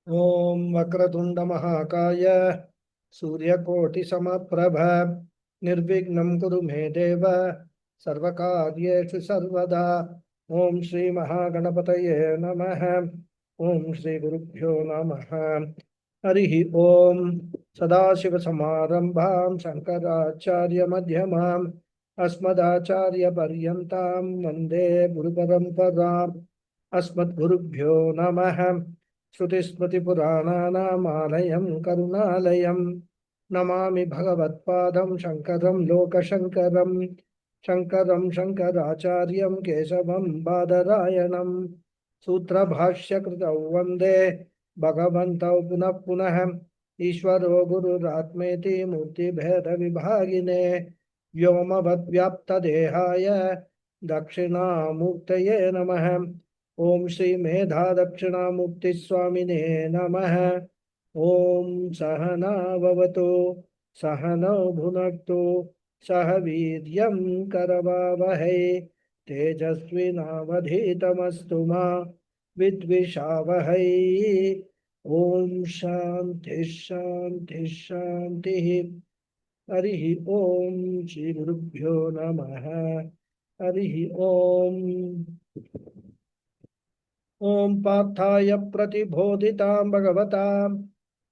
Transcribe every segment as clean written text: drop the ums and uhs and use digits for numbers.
ओम वक्रतुंड महाकाय सूर्यकोटि समप्रभ निर्विघ्नं कुरु मे देव सर्वकार्येषु सर्वदा। ओम श्री महागणपतये नमः। ओम श्री गुरुभ्यो नमः। हरि ओम। सदाशिवसमारंभां शंकराचार्य मध्यमाम् अस्मदाचार्य पर्यन्तां वन्दे गुरुपरम्पराम्। अस्मद्गुरुभ्यो नमः। श्रुतिस्मृतिपुराणानामालयं करुणालयं नमामि भगवत्पादं शङ्करं लोकशङ्करं। शङ्करं शङ्कराचार्यं केशवं बादरायणं सूत्रभाष्यकृतौ वन्दे भगवन्तौ पुनः पुनः। ईश्वरो गुरुरात्मेति मूर्तिभेदविभागिने व्योमवद्व्याप्तदेहाय दक्षिणामूर्तये नमः। ओम श्री मेधा दक्षिणामूर्ति स्वामिने नमः। ओम सहनाववतु सहनौ भुनक्तु सह वीर्यं करवावहै तेजस्विनावधीतमस्तु मा विद्विषावहै। ओम शांति शांति शांति। हरि ओम श्री गुरुभ्यो नमः। हरि ओम। ओम पार्थाय प्रतिबोधितां भगवतां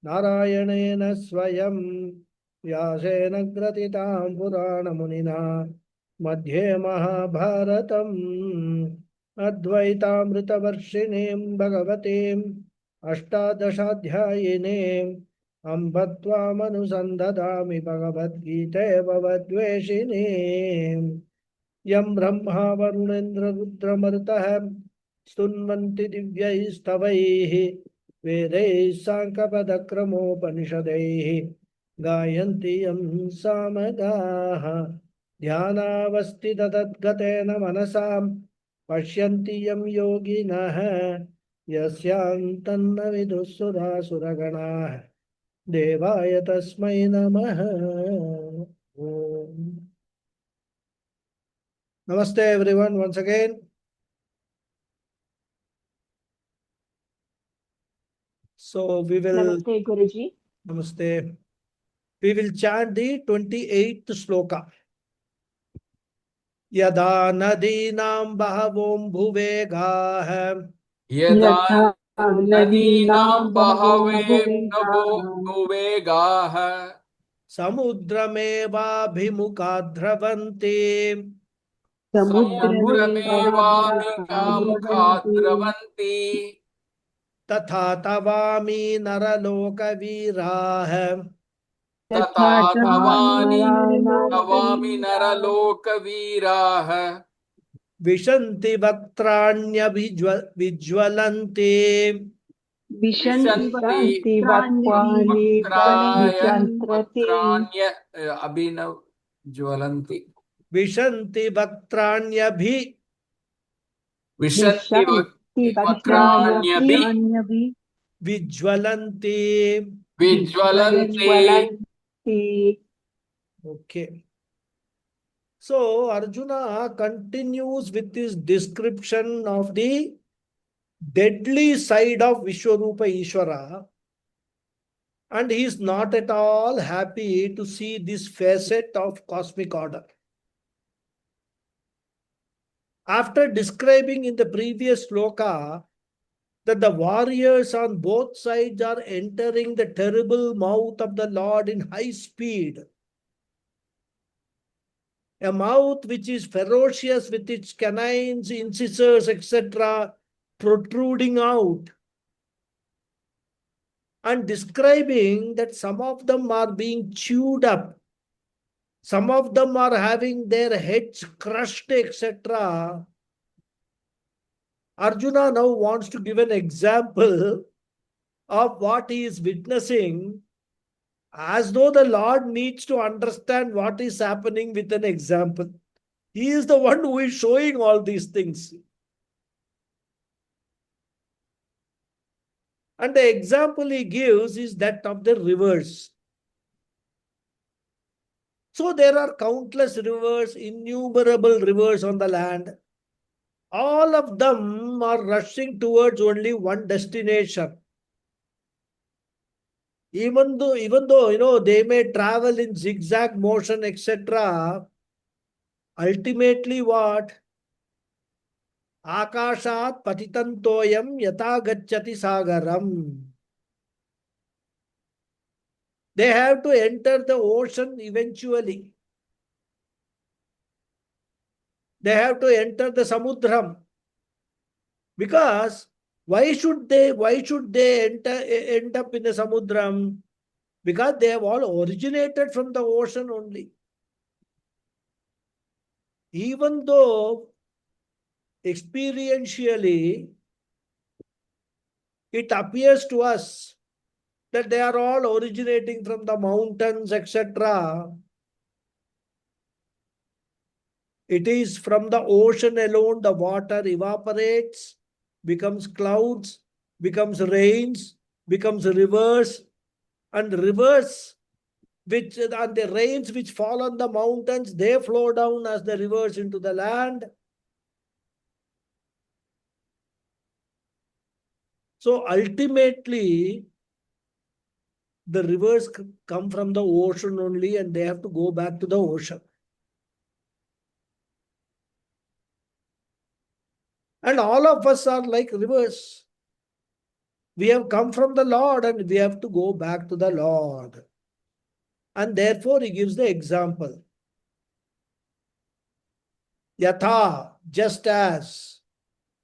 नारायणेन स्वयं व्यासेन ग्रथितां पुराणमुनिना मध्ये महाभारतम् अद्वैतामृतवर्षिणीं भगवतीम् अष्टादशाध्यायिनीम् अम्ब त्वामनुसन्दधामि भगवद्गीते भवद्वेषिणीम्। यं ब्रह्मा वरुणेन्द्ररुद्रमरुतः स्तुन्वन्ति दिव्यैस्तवैः वेदैः साङ्गपदक्रमोपनिषदैः गायन्ति यं सामगाः ध्यानावस्थिततद्गतेन मनसां पश्यन्ति यं योगिनः यस्यान्तन्न विदुःसुरासुरगणाः देवाय तस्मै नमः। ओम। Namaste everyone once again. So we will Namaste, Guruji. Namaste. We will chant the 28th sloka. Yada nadinam bahavom bhuvegaah यदा यथा नदीनां नदीनां बहवो भुवेगाः समुद्रमेवाभिमुखा द्रवन्ति समुद्रमेवाभिमुखा द्रवन्ति तथा तवामि नरलोकवीराः तथा तवामि नरलोकवीराः विशन्ति वक्त्राण्यभिज्वलन्ति विशन्ति वक्त्राणि विचन्त्रते वक्त्राण्य अभिनव ज्वलन्ति विशन्ति वक्त्राण्यभि विशन्ति वक्त्राण्यभि विज्वलन्ति विज्वलन्ति। Okay. So Arjuna continues with his description of the deadly side of Vishwarupa Ishvara, and he is not at all happy to see this facet of cosmic order. After describing in the previous sloka that the warriors on both sides are entering the terrible mouth of the Lord in high speed, a mouth which is ferocious with its canines, incisors, etc., protruding out, and describing that some of them are being chewed up, some of them are having their heads crushed, etc. Arjuna now wants to give an example of what he is witnessing, as though the Lord needs to understand what is happening with an example. He is the one who is showing all these things. And the example he gives is that of the rivers. So there are countless rivers, innumerable rivers on the land. All of them are rushing towards only one destination. Even though, they may travel in zigzag motion, etc., ultimately what? Akashat patitantoyam yata gacchati sagaram. They have to enter the ocean eventually. They have to enter the samudram. Because why should they end up in the samudram? Because they have all originated from the ocean only. Even though experientially it appears to us that they are all originating from the mountains, etc., it is from the ocean alone the water evaporates, becomes clouds, becomes rains, becomes rivers, and rivers and the rains which fall on the mountains, they flow down as the rivers into the land. So ultimately, the rivers come from the ocean only, and they have to go back to the ocean. And all of us are like rivers. We have come from the Lord and we have to go back to the Lord. And therefore, he gives the example. Yatha, just as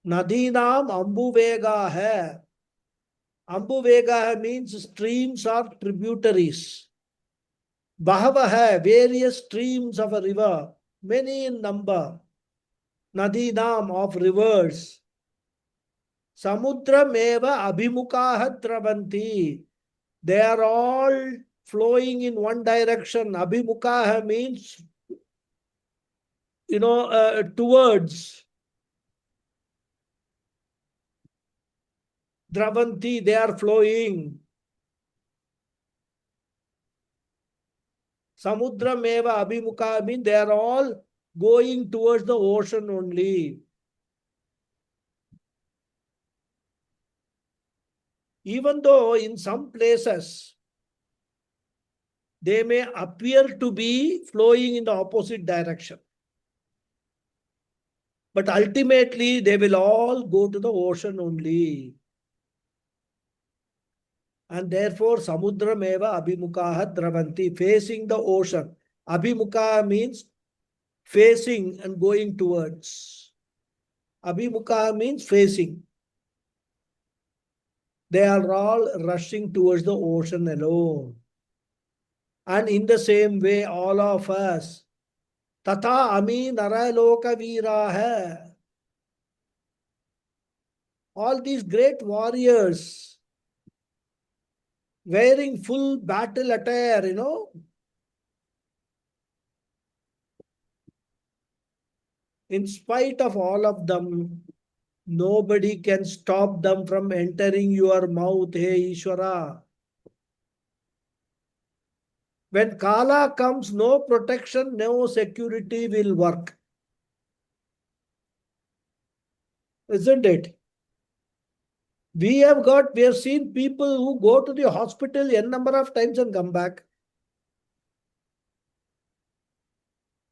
Nadinam Ambuvega hai. Ambuvega means streams or tributaries. Bahava hai, various streams of a river, many in number. Nadinam of rivers. Samudrameva abhimukaha travanti. They are all flowing in one direction. Abhimukaha means, towards. Dravanti, they are flowing. Samudrameva abhimukaha means they are all going towards the ocean only. Even though in some places they may appear to be flowing in the opposite direction, but ultimately they will all go to the ocean only. And therefore, samudrameva abhimukaha dravanti, facing the ocean. Abhimukaha means facing and going towards. Abhimukaha means facing. They are all rushing towards the ocean alone. And in the same way, all of us, tata ami naraloka veera hai. All these great warriors wearing full battle attire, in spite of all of them, nobody can stop them from entering your mouth, hey Ishvara. When Kala comes, no protection, no security will work. Isn't it? We have seen people who go to the hospital n number of times and come back.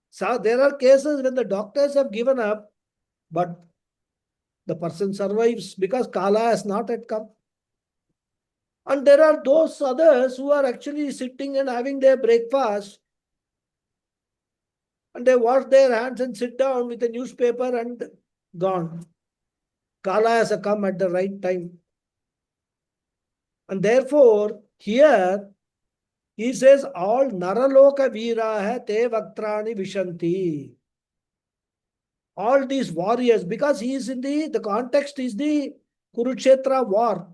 So there are cases when the doctors have given up, but the person survives because Kala has not yet come. And there are those others who are actually sitting and having their breakfast, and they wash their hands and sit down with a newspaper and gone. Kala has come at the right time. And therefore, here he says, all naraloka veera te vaktrani vishanti. All these warriors, because he is in the context is the Kurukshetra war.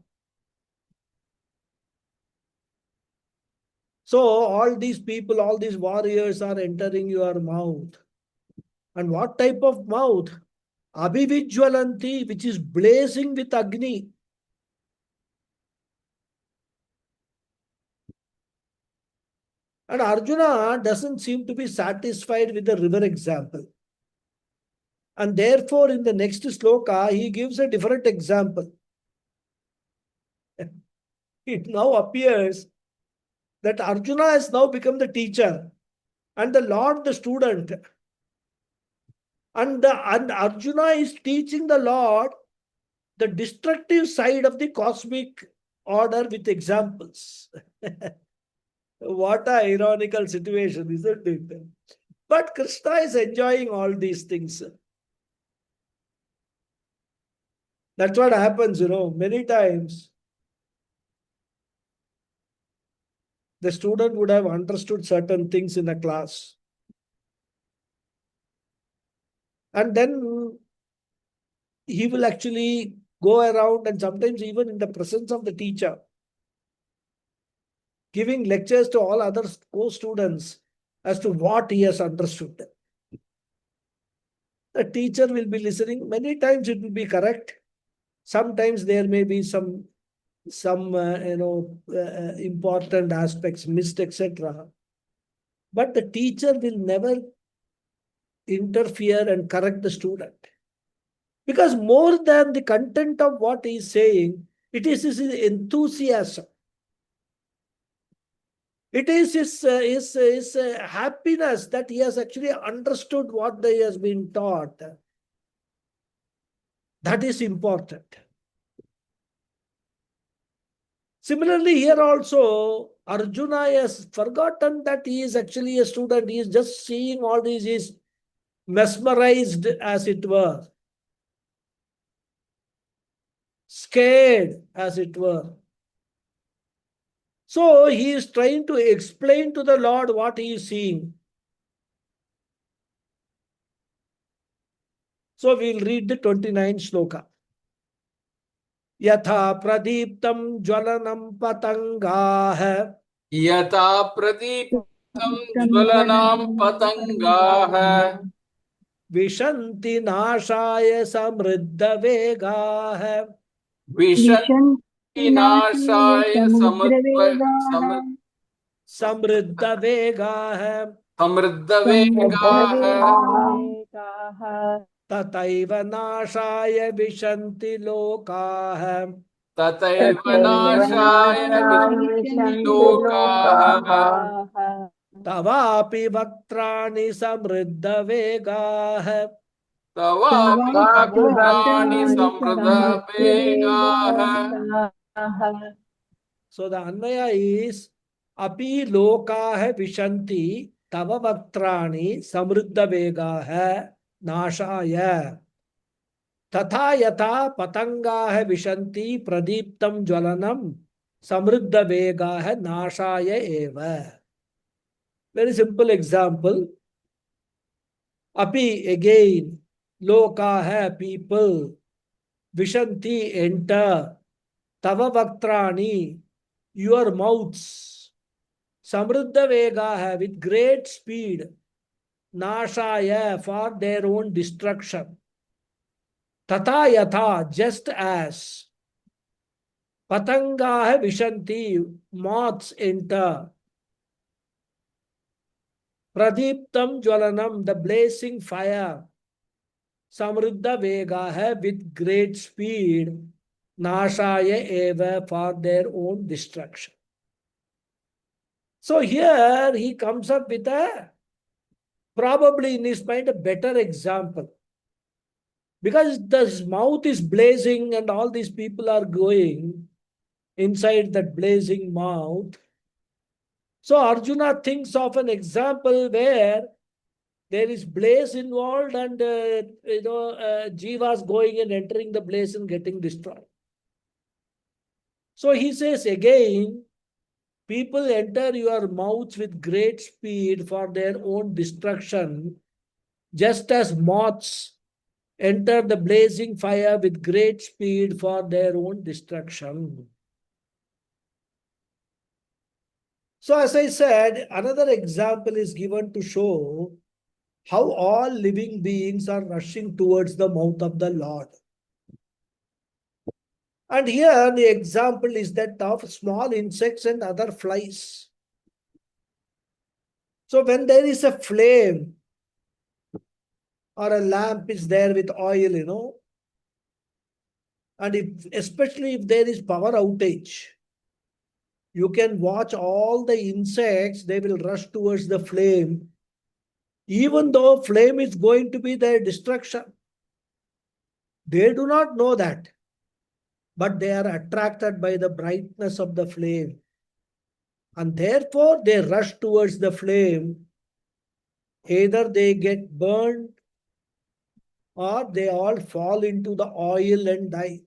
So all these people, all these warriors are entering your mouth. And what type of mouth? Abhivijwalanti, which is blazing with Agni. And Arjuna doesn't seem to be satisfied with the river example. And therefore, in the next sloka, he gives a different example. It now appears that Arjuna has now become the teacher and the Lord the student. And Arjuna is teaching the Lord the destructive side of the cosmic order with examples. What a ironical situation, isn't it? But Krishna is enjoying all these things. That's what happens, many times. The student would have understood certain things in a class. And then he will actually go around and sometimes even in the presence of the teacher, giving lectures to all other co-students as to what he has understood. The teacher will be listening. Many times it will be correct. Sometimes there may be some important aspects missed, etc. But the teacher will never interfere and correct the student. Because more than the content of what he is saying, it is his enthusiasm. It is his happiness that he has actually understood what he has been taught. That is important. Similarly, here also, Arjuna has forgotten that he is actually a student. He is just seeing all these, he is mesmerized, as it were, scared, as it were. So he is trying to explain to the Lord what he is seeing. So we'll read the 29th shloka. Yatha pradiptam jwalanam patangah. यथा प्रदीप्तं ज्वलनां पतंगाः Vishanti nashaya samriddha vegah. विशन्ति नाशाय समुद्रवेगाः Samriddha vegah. समृद्धवेगाः Tataiva nashaya vishanti lokah. तथैव तथैव नाशाय नाशाय विशन्ति विशन्ति लोकाः लोकाः Tavapi vaktrani samriddha vegah. तवापि तवापि वक्त्राणि वक्त्राणि समृद्धवेगाः समृद्धवेगाः. So the Anvaya is Api lokaha vishanti tava vaktrani samriddha vegaha nashaya. Tatha yatha patangaha vishanti pradiptam jwalanam samriddha vegaha nashaya eva. Very simple example. Api again, lokaha people, vishanti enter, tava vaktrani your mouths, samriddha vegaha with great speed, nashaya for their own destruction. Tata yatha just as, patangaha vishanti moths enter, pradiptam jwalanam the blazing fire, samriddha vegaha with great speed, nashaya eva for their own destruction. So here he comes up with probably in his mind a better example. Because the mouth is blazing and all these people are going inside that blazing mouth. So Arjuna thinks of an example where there is blaze involved and jivas going and entering the blaze and getting destroyed. So he says again, people enter your mouths with great speed for their own destruction, just as moths enter the blazing fire with great speed for their own destruction. So as I said, another example is given to show how all living beings are rushing towards the mouth of the Lord. And here the example is that of small insects and other flies. So when there is a flame or a lamp is there with oil, and especially if there is power outage, You can watch all the insects, they will rush towards the flame, even though flame is going to be their destruction. They do not know that, but they are attracted by the brightness of the flame. And therefore, they rush towards the flame. Either they get burned or they all fall into the oil and die.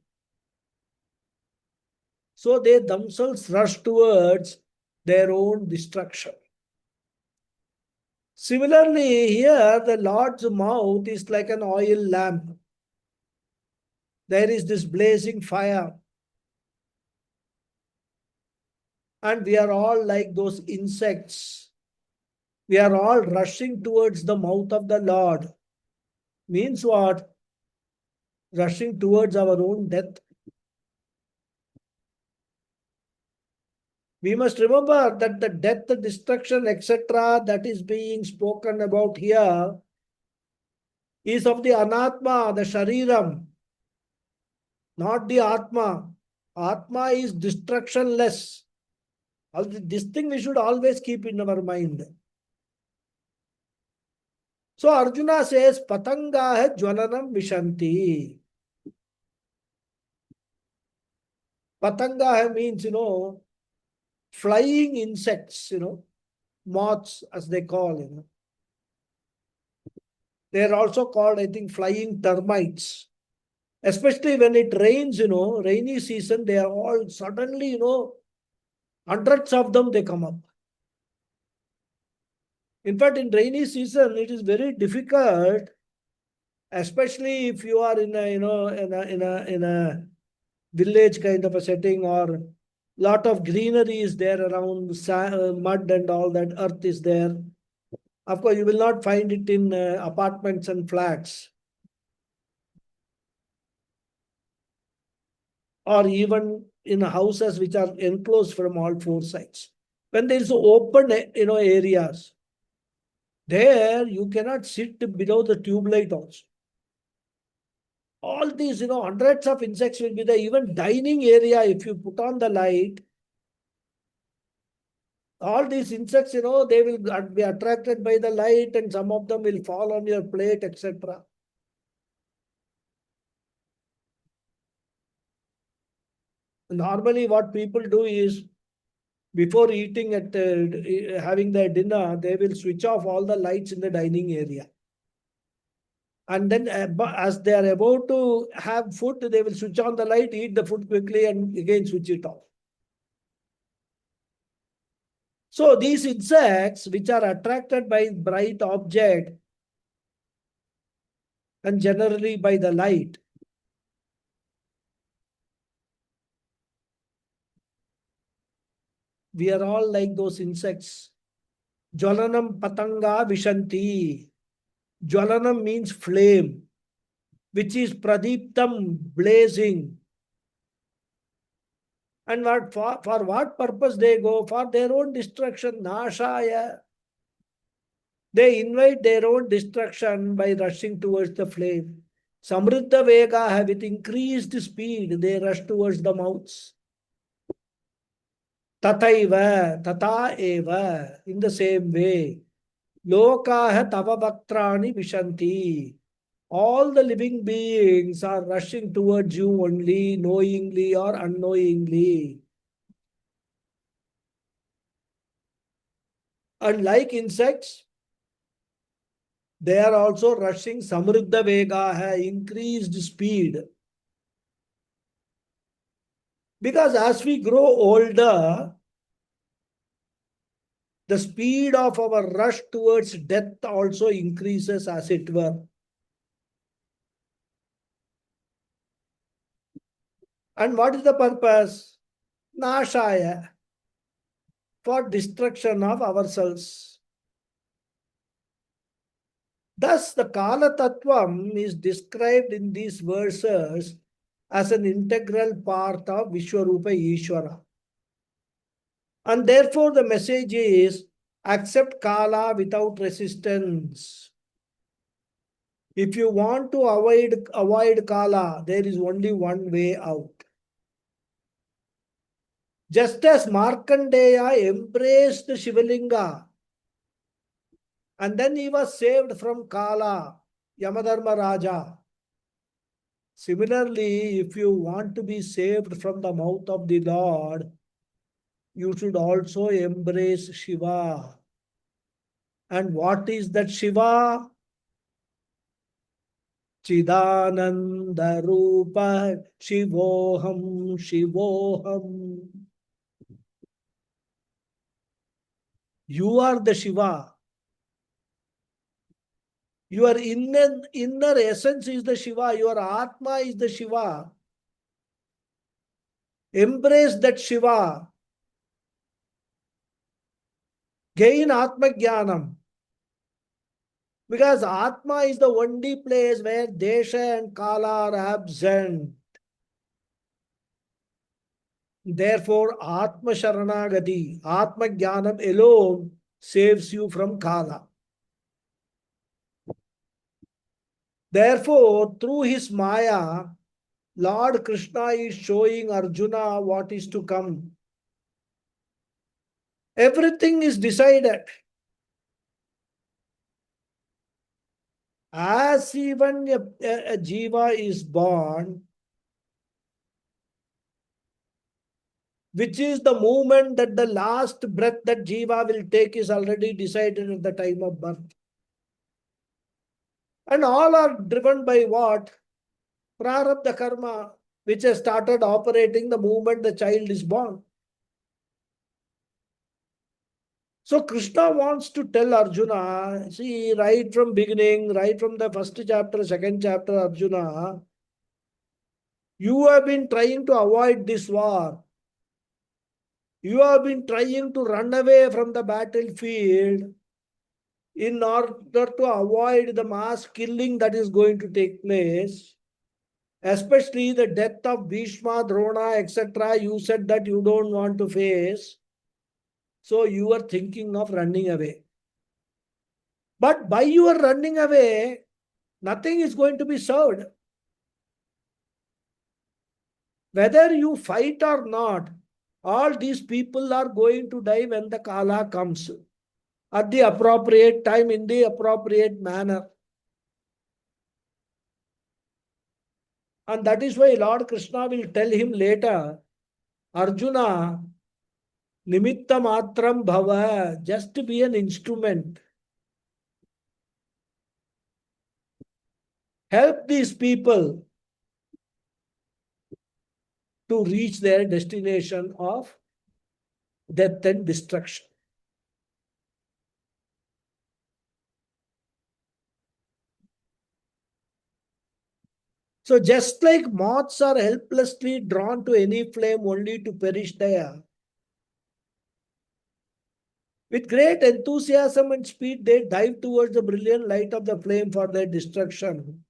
So they themselves rush towards their own destruction. Similarly, here the Lord's mouth is like an oil lamp. There is this blazing fire. And we are all like those insects. We are all rushing towards the mouth of the Lord. Means what? Rushing towards our own death. We must remember that the death, the destruction, etc., that is being spoken about here is of the anatma, the shariram, not the atma. Atma is destructionless. This thing we should always keep in our mind. So Arjuna says, Patanga jwalanam vishanti. Patanga means, flying insects, moths as they call, They are also called, I think, flying termites. Especially when it rains, rainy season, they are all suddenly, hundreds of them, they come up. In fact, in rainy season, it is very difficult, especially if you are in a village kind of a setting, or lot of greenery is there around, mud and all that, earth is there. Of course, you will not find it in apartments and flats, or even in houses which are enclosed from all four sides. When there is open, areas, there you cannot sit below the tube light also. All these, hundreds of insects will be there. Even dining area, if you put on the light, all these insects, they will be attracted by the light, and some of them will fall on your plate, etc. Normally, what people do is, before eating having their dinner, they will switch off all the lights in the dining area. And then as they are about to have food, they will switch on the light, eat the food quickly, and again switch it off. So these insects, which are attracted by bright object and generally by the light, we are all like those insects. Jwalanam patanga vishanti. Jwalanam means flame, which is pradiptam, blazing. And for what purpose they go? For their own destruction, nashaya. They invite their own destruction by rushing towards the flame. Samriddha Vega, with increased speed, they rush towards the mouths. Tathaiva, tata eva, in the same way. Lokaha tava bhaktrani vishanti. All the living beings are rushing towards you only, knowingly or unknowingly. And like insects, they are also rushing samriddha vega, increased speed. Because as we grow older, the speed of our rush towards death also increases, as it were. And what is the purpose? Nashaya, for destruction of ourselves. Thus, the Kala Tattvam is described in these verses as an integral part of Vishwarupa Ishvara. And therefore, the message is, accept Kala without resistance. If you want to avoid Kala, there is only one way out. Just as Markandeya embraced Shivalinga and then he was saved from Kala, Yamadharma Raja. Similarly, if you want to be saved from the mouth of the Lord, you should also embrace Shiva. And what is that Shiva? Chidananda Rupa Shivoham Shivoham. You are the Shiva. Your inner essence is the Shiva. Your Atma is the Shiva. Embrace that Shiva. Gain Atma Jnanam. Because Atma is the only place where Desha and Kala are absent. Therefore, Atma Sharanagati, Atma Jnanam alone saves you from Kala. Therefore, through his Maya, Lord Krishna is showing Arjuna what is to come. Everything is decided. As even a jiva is born, which is the moment that the last breath that jiva will take is already decided at the time of birth. And all are driven by what? Prarabdha karma, which has started operating the moment the child is born. So Krishna wants to tell Arjuna, see, right from beginning, right from the first chapter, second chapter, Arjuna, you have been trying to avoid this war. You have been trying to run away from the battlefield in order to avoid the mass killing that is going to take place, especially the death of Bhishma, Drona, etc. You said that you don't want to face. So you are thinking of running away. But by your running away, nothing is going to be served. Whether you fight or not, all these people are going to die when the Kala comes at the appropriate time in the appropriate manner. And that is why Lord Krishna will tell him later, Arjuna, nimitta matram bhava, just be an instrument. Help these people to reach their destination of death and destruction. So just like moths are helplessly drawn to any flame only to perish there, with great enthusiasm and speed, they dive towards the brilliant light of the flame for their destruction.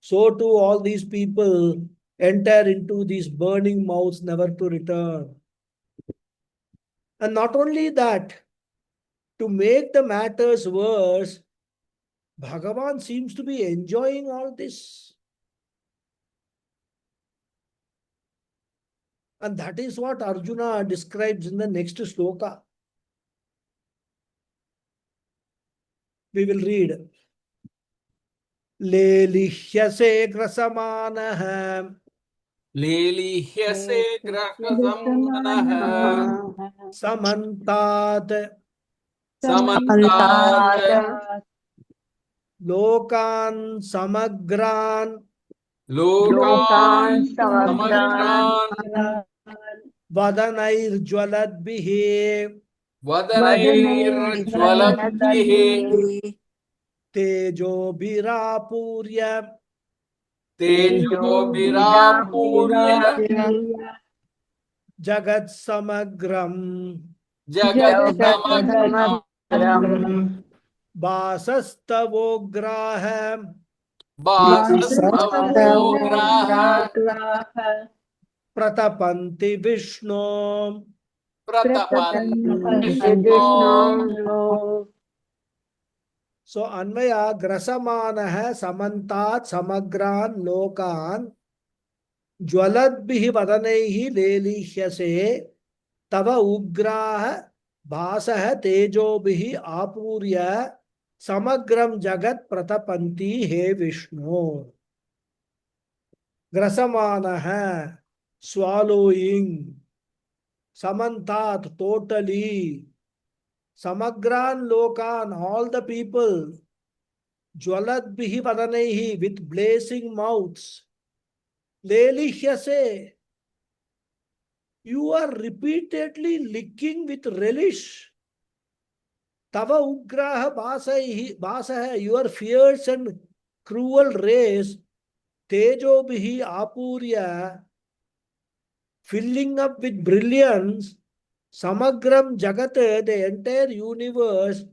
So too all these people enter into these burning mouths never to return. And not only that, to make the matters worse, Bhagavan seems to be enjoying all this. And that is what Arjuna describes in the next sloka. We will read. Lelihyase grasamanah लीलिह्यसे ग्रहसमानः samantat समन्तात् lokan samagran लोकान् समग्रान् vadanairjwaladbihi वदनैर्ज्वलद्भिः tejobhirapurya तेजोभिरापूर्य jagat samagram जगत्समग्रम् vasastavograha वासस्तवोग्राः pratapanti vishnu प्रतपन्ति विष्णो So Anvaya grasamana hai samantat samagran lokan ज्वलद्भिः वदनैः लेलिह्यसे तव उग्राः भासः तेजोभिः आपूर्य समग्रं जगत् प्रतपन्ति हे Vishnu. ग्रसमानः, swallowing, samantat, totally, samagran lokan, all the people, jwaladbihi vadanaihi, with blazing mouths, lelihyase, you are repeatedly licking with relish. Tava ugraha basaha, your fierce and cruel race, tejobihi apurya, filling up with brilliance, Samagram Jagat, the entire universe,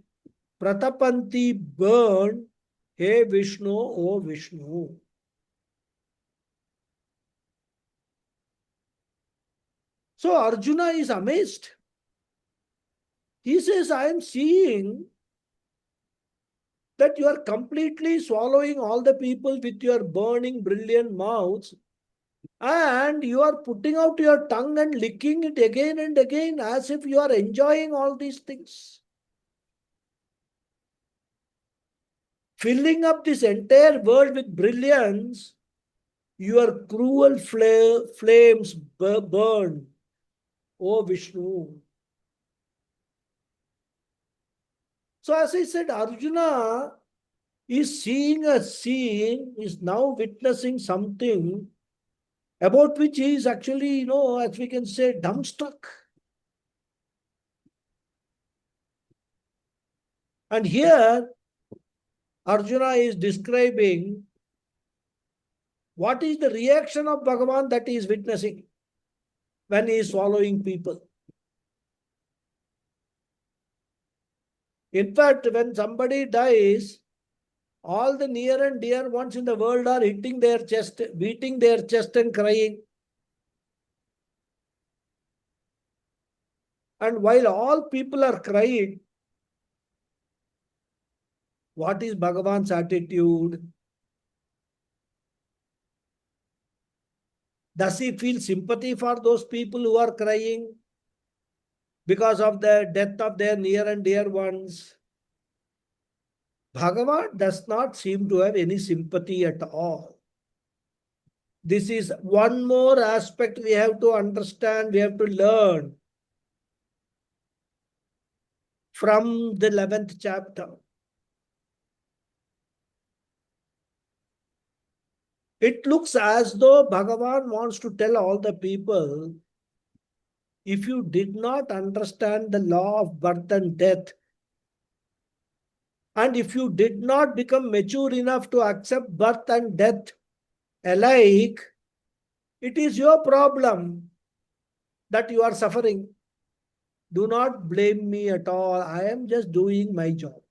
Pratapanti burn, He Vishnu, O Vishnu. So Arjuna is amazed. He says, I am seeing that you are completely swallowing all the people with your burning, brilliant mouths, and you are putting out your tongue and licking it again and again as if you are enjoying all these things. Filling up this entire world with brilliance, your cruel flames burn, O Vishnu. So as I said, Arjuna is seeing a scene, is now witnessing something about which he is actually, as we can say, dumbstruck. And here, Arjuna is describing what is the reaction of Bhagavan that he is witnessing when he is swallowing people. In fact, when somebody dies, all the near and dear ones in the world are hitting their chest, beating their chest and crying. And while all people are crying, what is Bhagavan's attitude? Does he feel sympathy for those people who are crying because of the death of their near and dear ones? Bhagavan does not seem to have any sympathy at all. This is one more aspect we have to understand, we have to learn from the 11th chapter. It looks as though Bhagavan wants to tell all the people, if you did not understand the law of birth and death, and if you did not become mature enough to accept birth and death alike, it is your problem that you are suffering. Do not blame me at all. I am just doing my job.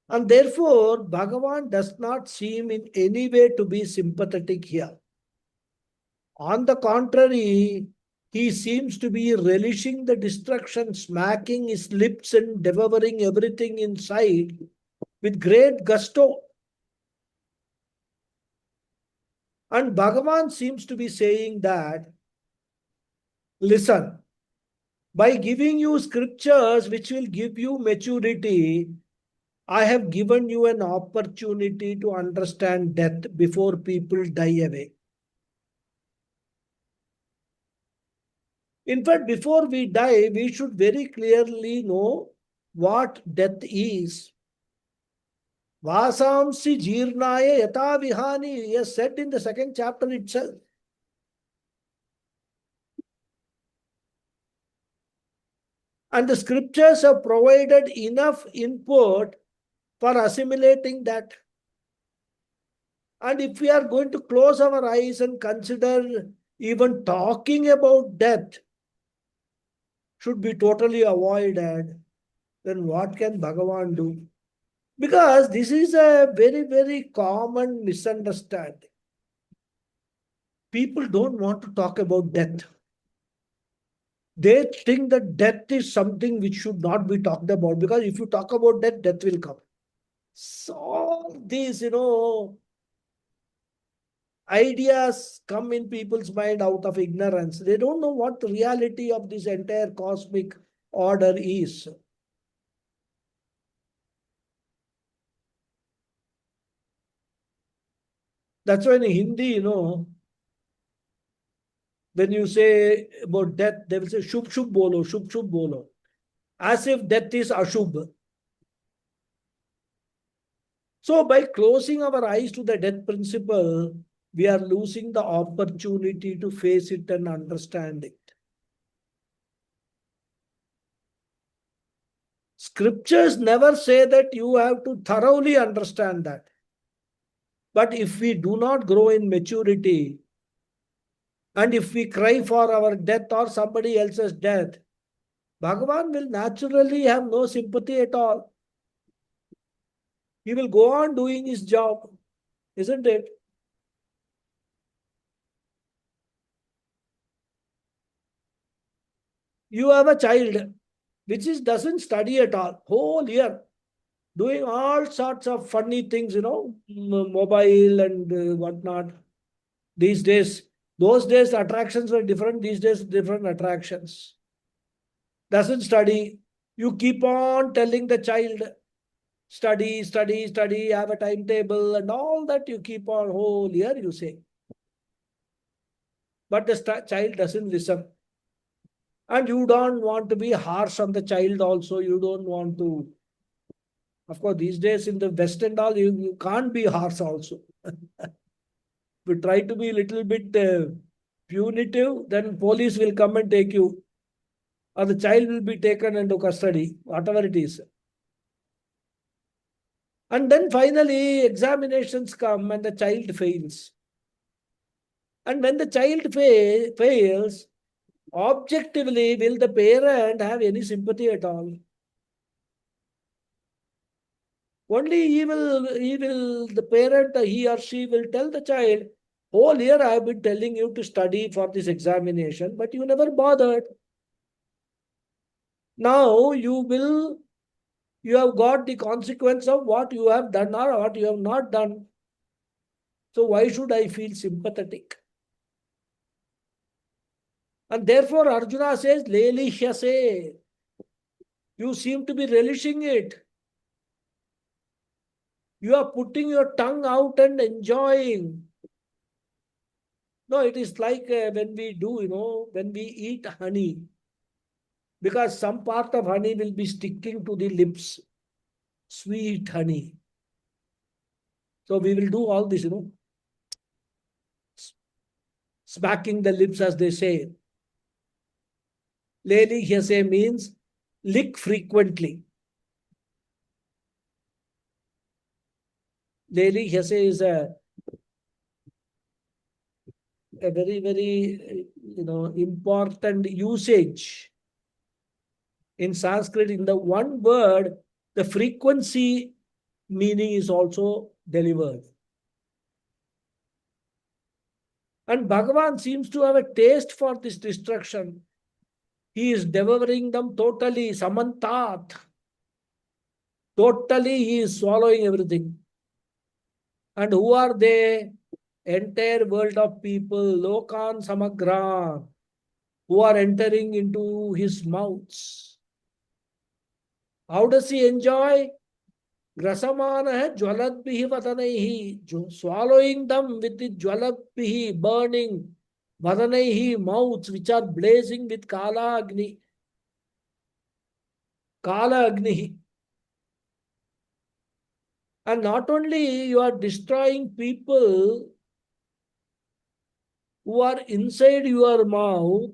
And therefore, Bhagavan does not seem in any way to be sympathetic here. On the contrary, he seems to be relishing the destruction, smacking his lips and devouring everything in sight with great gusto. And Bhagavan seems to be saying that, listen, by giving you scriptures which will give you maturity, I have given you an opportunity to understand death before people die away. In fact, before we die, we should very clearly know what death is. Vasamsi jirnaya yata vihani, he has said in the 2nd chapter itself. And the scriptures have provided enough input for assimilating that. And if we are going to close our eyes and consider even talking about death should be totally avoided, then what can Bhagavan do? Because this is a very, very common misunderstanding. People don't want to talk about death. They think that death is something which should not be talked about, because if you talk about death, death will come. So all these, ideas come in people's mind out of ignorance. They don't know what the reality of this entire cosmic order is. That's why in Hindi, when you say about death, they will say shubh shubh bolo, shubh shubh bolo, as if death is ashubh. So by closing our eyes to the death principle, we are losing the opportunity to face it and understand it. Scriptures never say that you have to thoroughly understand that. But if we do not grow in maturity, and if we cry for our death or somebody else's death, Bhagavan will naturally have no sympathy at all. He will go on doing his job, isn't it? You have a child which doesn't study at all, whole year, doing all sorts of funny things, mobile and whatnot. These days, those days attractions were different, these days different attractions. Doesn't study. You keep on telling the child, study, study, study, have a timetable, and all that you keep on whole year, you say. But the child doesn't listen. And you don't want to be harsh on the child also. You don't want to. Of course, these days in the West and all, you can't be harsh also. We try to be a little bit punitive, then police will come and take you. Or the child will be taken into custody, whatever it is. And then finally, examinations come and the child fails. And when the child fails, objectively, will the parent have any sympathy at all? Only the parent, he or she will tell the child, whole year I have been telling you to study for this examination, but you never bothered. Now you have got the consequence of what you have done or what you have not done. So why should I feel sympathetic? And therefore Arjuna says, Lelihyase. You seem to be relishing it. You are putting your tongue out and enjoying. No, it is like when we do, when we eat honey. Because some part of honey will be sticking to the lips. Sweet honey. So we will do all this, smacking the lips, as they say. Lelihyase means lick frequently. Lelihyase is a very, very, important usage. In Sanskrit, in the one word, the frequency meaning is also delivered. And Bhagavan seems to have a taste for this destruction. He is devouring them totally, samantat. Totally, he is swallowing everything. And who are they? Entire world of people, Lokan Samagra, who are entering into his mouths. How does he enjoy? Grasamana jwaladbihi vadanaihi, swallowing them with the jwaladbihi, burning, vadanaihi, mouths which are blazing with Kala Agni. Kala Agni. And not only you are destroying people who are inside your mouth,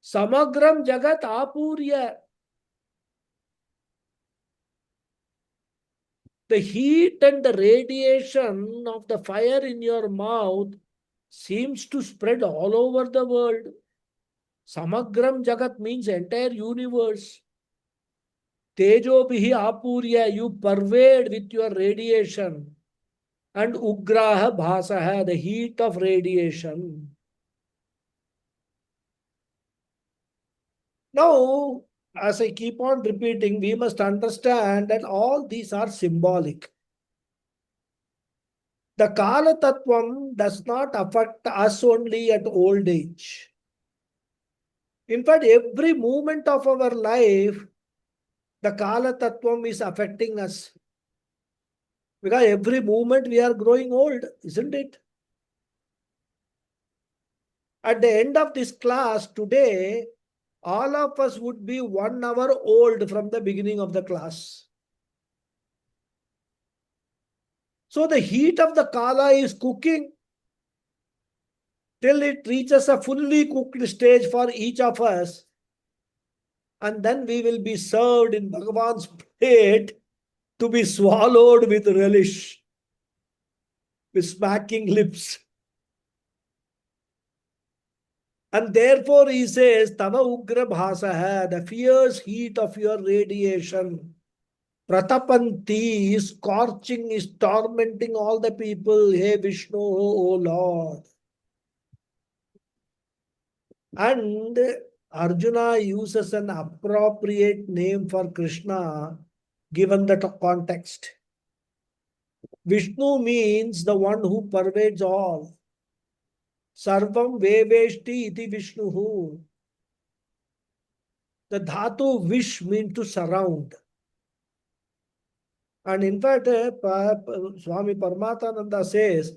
Samagram Jagat Apurya. The heat and the radiation of the fire in your mouth seems to spread all over the world. Samagram Jagat means entire universe. Tejo bihi apurya, you pervade with your radiation. And ugraha bhasaha, the heat of radiation. Now, as I keep on repeating, we must understand that all these are symbolic. The Kala Tattvam does not affect us only at old age. In fact, every moment of our life, the Kala Tattvam is affecting us. Because every moment we are growing old, isn't it? At the end of this class today, all of us would be 1 hour old from the beginning of the class. So the heat of the Kala is cooking till it reaches a fully cooked stage for each of us. And then we will be served in Bhagavan's plate to be swallowed with relish, with smacking lips. And therefore he says, Tava Ugra Bhasaha, the fierce heat of your radiation, Pratapanti is scorching, is tormenting all the people. Hey Vishnu, O Lord. And Arjuna uses an appropriate name for Krishna given the context. Vishnu means the one who pervades all. Sarvam Veveshti iti Vishnuhu. The dhatu vish means to surround. And in fact, Swami Paramatananda says,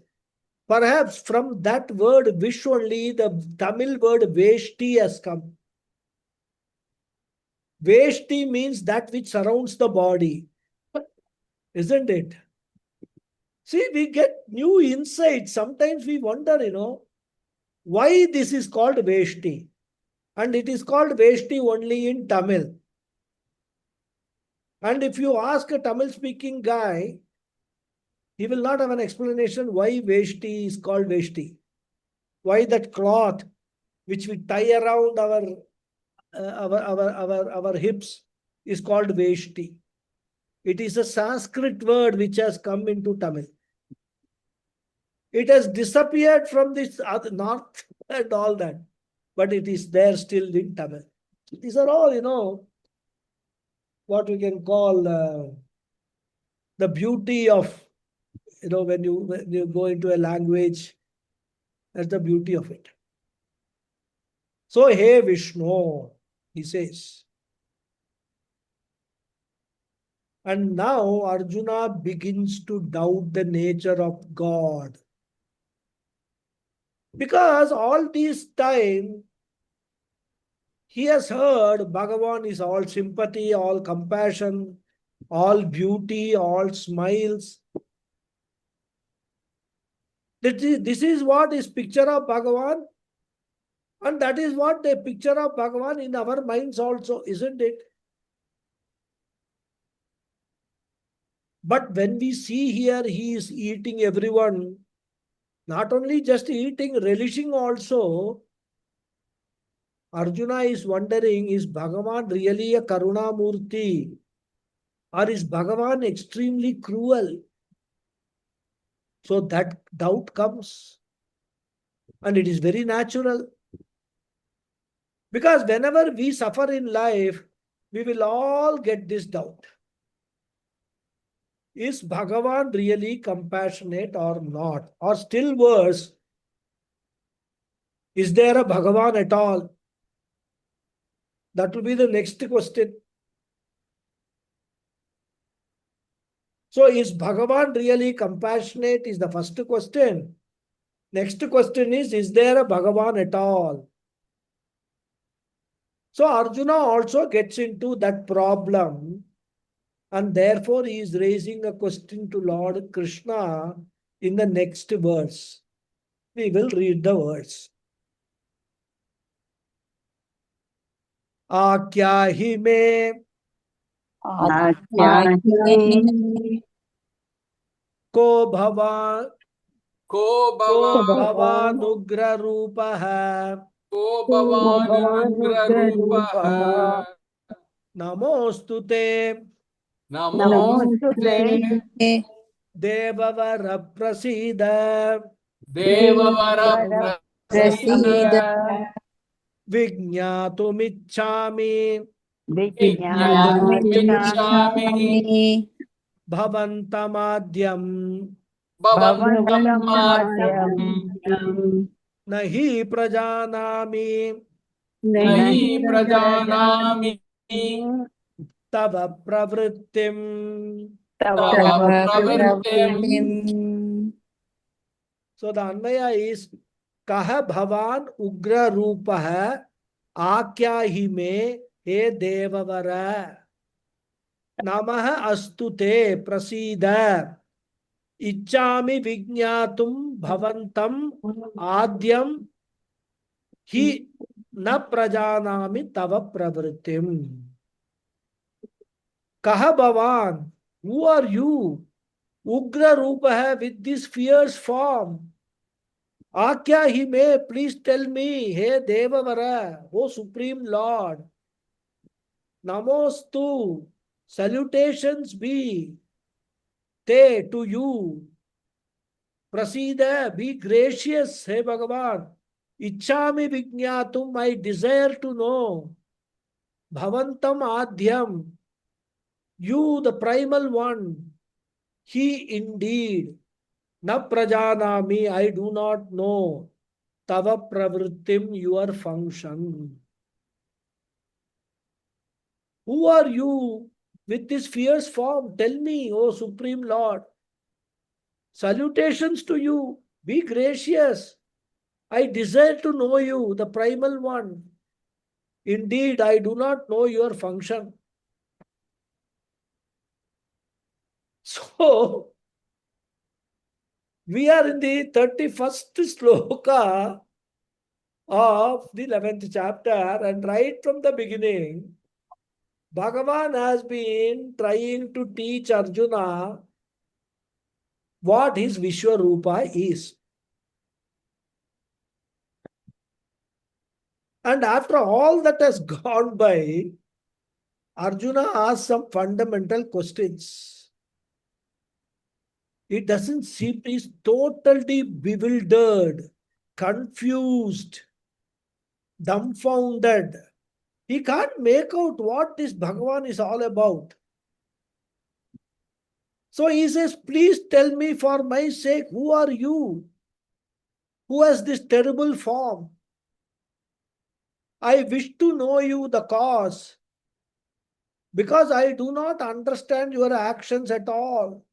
perhaps from that word vish only the Tamil word veshti has come. Veshti means that which surrounds the body. Isn't it? See, we get new insights. Sometimes we wonder, why this is called veshti. And it is called veshti only in Tamil. And if you ask a Tamil speaking guy, he will not have an explanation why veshti is called veshti. Why that cloth which we tie around our hips is called veshti. It is a Sanskrit word which has come into Tamil. It has disappeared from this north and all that, but it is there still in Tamil. These are all, what we can call the beauty of, when you go into a language, that's the beauty of it. So, hey Vishnu, he says. And now Arjuna begins to doubt the nature of God. Because all this time, he has heard Bhagavan is all sympathy, all compassion, all beauty, all smiles. This is what is picture of Bhagavan. And that is what the picture of Bhagavan in our minds also, isn't it? But when we see here, he is eating everyone, not only just eating, relishing also. Arjuna is wondering, is Bhagavan really a Karuna Murti? Or is Bhagavan extremely cruel? So that doubt comes. And it is very natural. Because whenever we suffer in life, we will all get this doubt. Is Bhagavan really compassionate or not? Or still worse, is there a Bhagavan at all? That will be the next question. So is Bhagavan really compassionate is the first question. Next question is there a Bhagavan at all? So Arjuna also gets into that problem, and therefore he is raising a question to Lord Krishna in the next verse. We will read the verse. Akyahi me ko bhava को bhavanugra rupaha को भवानुग्ररूपः namostute नमोस्तुते devavara prasida देववर प्रसीद vijñātumiccāmi ज्ञातुमिच्छामि bhavantamadhyam भवन्तं भवन्तमाद्यं माद्यं nahi prajanami न हि नहि प्रजानामि tava pravrittim. तव तव प्रवृत्तिम् प्रवृत्तिम्। So the Anvaya is Kah Bhavan Ugra Rupa Akya Hime He Devavara Namaha Astute Prasida Ichami Vignatum Bhavantam Adyam Hi Na Prajanami Tava Pravritim. Kah Bhavan, who are you? Ugra Rupa hai with this fierce form. Akya he may, please tell me, Hey Devavara, O Supreme Lord, Namostu, salutations be te to you. Prasida, be gracious, Hey Bhagavan. Ichami Vignatum, I desire to know. Bhavantam Adhyam, you the primal one. He indeed. Na prajanami, I do not know. Tava pravrittim, your function. Who are you with this fierce form? Tell me, O Supreme Lord. Salutations to you. Be gracious. I desire to know you, the primal one. Indeed, I do not know your function. So, we are in the 31st sloka of the 11th chapter, and right from the beginning, Bhagavan has been trying to teach Arjuna what his Vishwarupa is. And after all that has gone by, Arjuna asked some fundamental questions. It doesn't seem he's totally bewildered, confused, dumbfounded. He can't make out what this Bhagavan is all about. So he says, please tell me for my sake, who are you? Who has this terrible form? I wish to know you, the cause, because I do not understand your actions at all.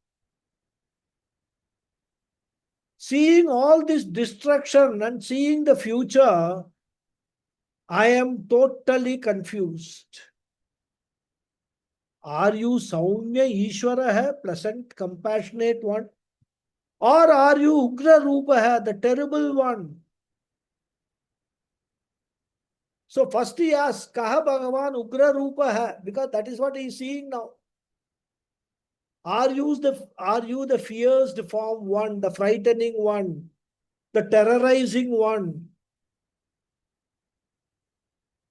Seeing all this destruction and seeing the future, I am totally confused. Are you Saumya Ishwara hai, pleasant, compassionate one? Or are you Ugra Rupa hai, the terrible one? So first he asks, Kaha Bhagavan Ugra Rupa hai? Because that is what he is seeing now. Are you the fierce form one, the frightening one, the terrorizing one?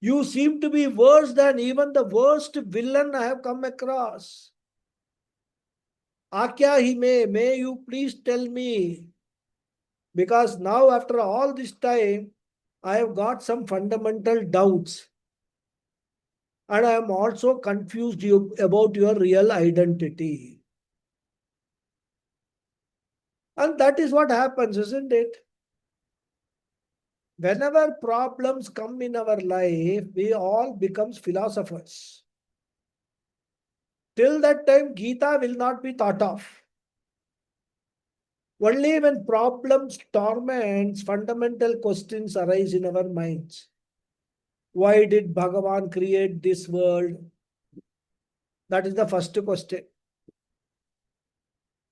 You seem to be worse than even the worst villain I have come across. Akya hi may you please tell me? Because now after all this time, I have got some fundamental doubts. And I am also confused about your real identity. And that is what happens, isn't it? Whenever problems come in our life, we all become philosophers. Till that time, Gita will not be thought of. Only when problems, torments, fundamental questions arise in our minds. Why did Bhagavan create this world? That is the first question.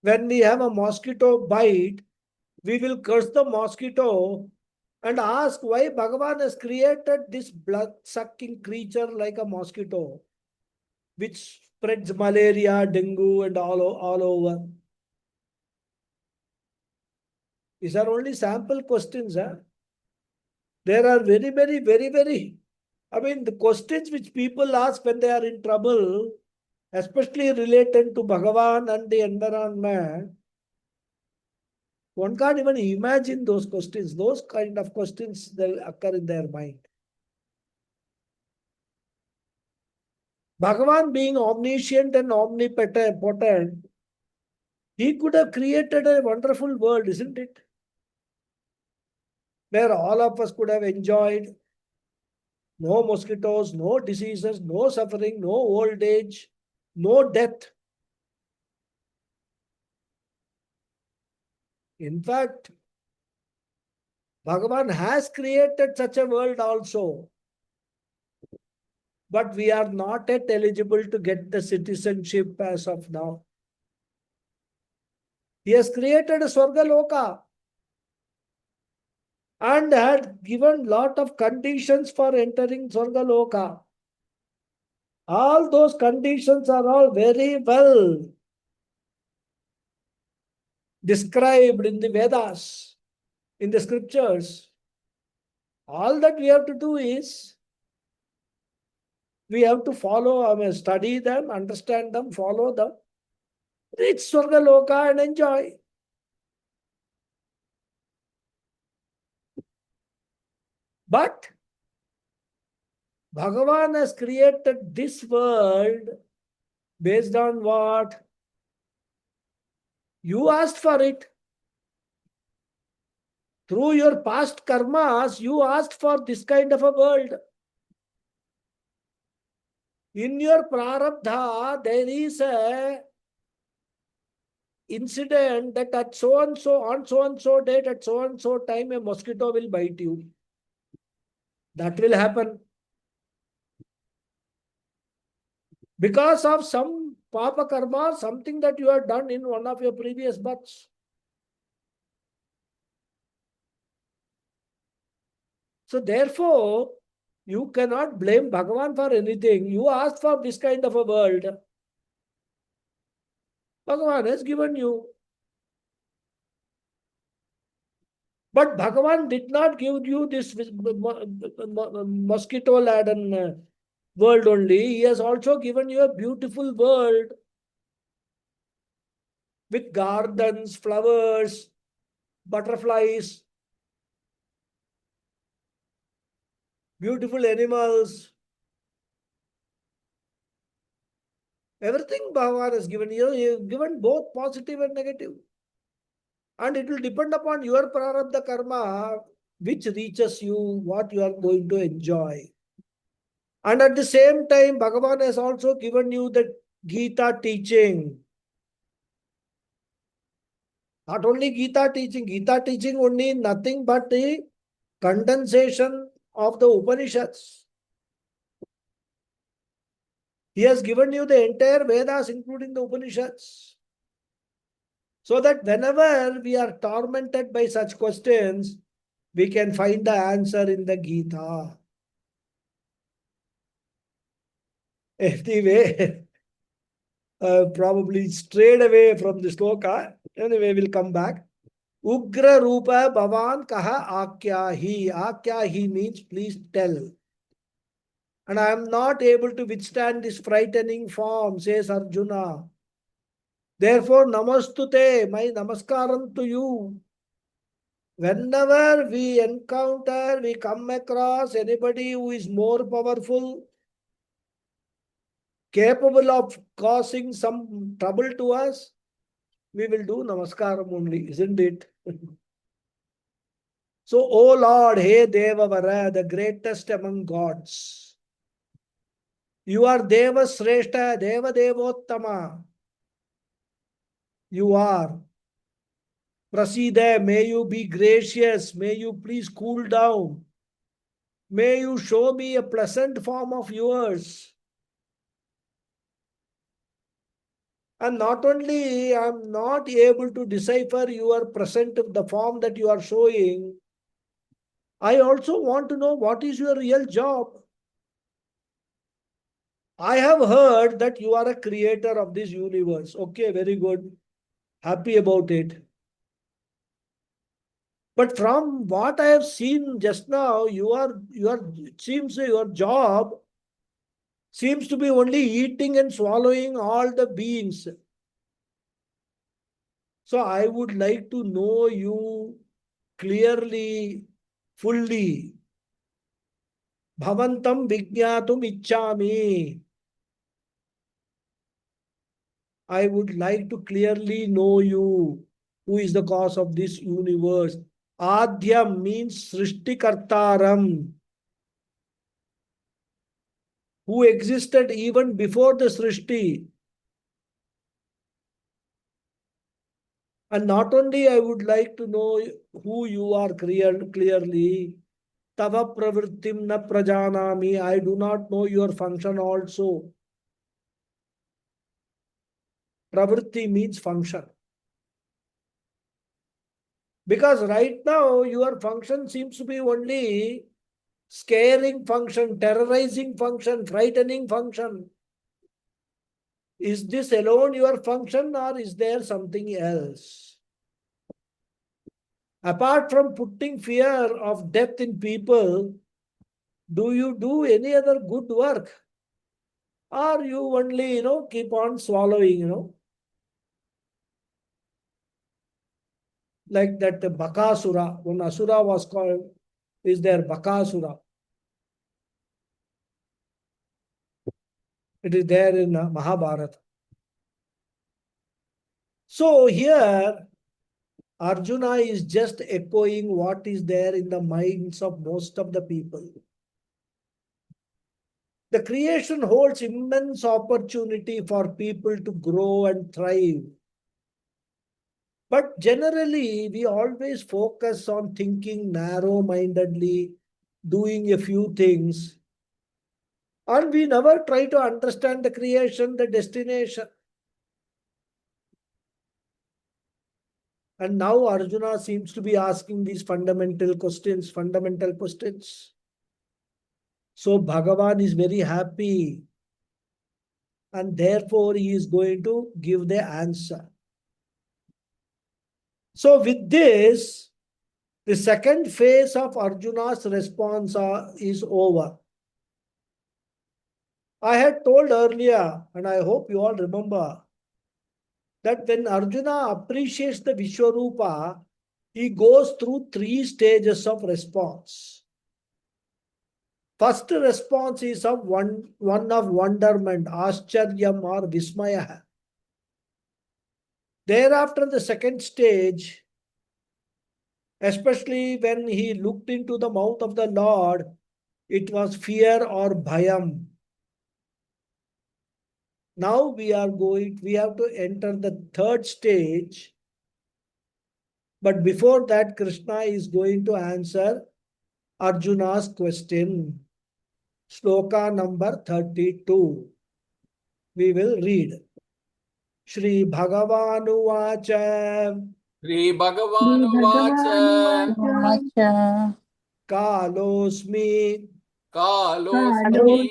When we have a mosquito bite, we will curse the mosquito and ask why Bhagavan has created this blood-sucking creature like a mosquito, which spreads malaria, dengue, and all over. These are only sample questions. Huh? There are very, the questions which people ask when they are in trouble, especially related to Bhagavan and the environment. One can't even imagine those questions. Those kind of questions that occur in their mind. Bhagavan being omniscient and omnipotent, He could have created a wonderful world, isn't it? Where all of us could have enjoyed. No mosquitoes, no diseases, no suffering, no old age, no death. In fact, Bhagavan has created such a world also. But we are not yet eligible to get the citizenship as of now. He has created a Swargaloka and had given lot of conditions for entering Swargaloka. All those conditions are all very well described in the Vedas, in the scriptures. All that we have to do is we have to follow, study them, understand them, follow them, reach Swargaloka and enjoy. But Bhagavan has created this world based on what? You asked for it. Through your past karmas, you asked for this kind of a world. In your prarabdha, there is a incident that at so and so, on so and so date, at so and so time, a mosquito will bite you. That will happen. Because of some papa karma, something that you have done in one of your previous births. So therefore, you cannot blame Bhagavan for anything. You asked for this kind of a world. Bhagavan has given you. But Bhagavan did not give you this mosquito-laden world only. He has also given you a beautiful world with gardens, flowers, butterflies, beautiful animals. Everything Bhagavan has given you. He has given both positive and negative. And it will depend upon your prarabdha karma, which reaches you, what you are going to enjoy. And at the same time, Bhagavan has also given you the Gita teaching. Not only Gita teaching only nothing but the condensation of the Upanishads. He has given you the entire Vedas, including the Upanishads. So that whenever we are tormented by such questions, we can find the answer in the Gita. Anyway, probably strayed away from the sloka. Anyway, we'll come back. Ugra Rupa Bhavan Kaha Akyahi. Akyahi means please tell. And I am not able to withstand this frightening form, says Arjuna. Therefore, Namastute, my namaskaram to you. Whenever we encounter, we come across anybody who is more powerful, capable of causing some trouble to us, we will do namaskaram only, isn't it? So, O Lord, Hey Devavara, the greatest among gods, you are Deva Sreshta, Deva Devottama. You are. Prasida, may you be gracious, may you please cool down. May you show me a pleasant form of yours. And not only I am not able to decipher your present, the form that you are showing, I also want to know what is your real job. I have heard that you are a creator of this universe. Okay, very good. Happy about it. But from what I have seen just now, it seems your job seems to be only eating and swallowing all the beings. So I would like to know you clearly, fully. Bhavantam Vijnatum Ichchami. I would like to clearly know you, who is the cause of this universe. Adhyam means Srishtikartaram, who existed even before the Srishti. And not only I would like to know who you are clearly, Tava pravrittim na prajanami, I do not know your function also. Pravritti means function. Because right now your function seems to be only scaring function, terrorizing function, frightening function. Is this alone your function or is there something else? Apart from putting fear of death in people, do you do any other good work? Or you only, keep on swallowing, like that Bakasura, when Asura was called, is there Bakasura? It is there in Mahabharata. So here, Arjuna is just echoing what is there in the minds of most of the people. The creation holds immense opportunity for people to grow and thrive. But generally, we always focus on thinking narrow-mindedly, doing a few things, and we never try to understand the creation, the destination. And now Arjuna seems to be asking these fundamental questions. So Bhagavan is very happy, and therefore he is going to give the answer. So with this, the second phase of Arjuna's response is over. I had told earlier, and I hope you all remember, that when Arjuna appreciates the Vishwarupa, he goes through 3 stages of response. First response is of one of wonderment, Ascharyam or Vismaya. Thereafter, the second stage, especially when he looked into the mouth of the Lord, it was fear or bhayam. Now we have to enter the third stage. But before that, Krishna is going to answer Arjuna's question. Shloka number 32. We will read. Shri Bhagavanu Vacha. Shri Bhagawad Bhagavan Vacha Kalosmi Kalosmi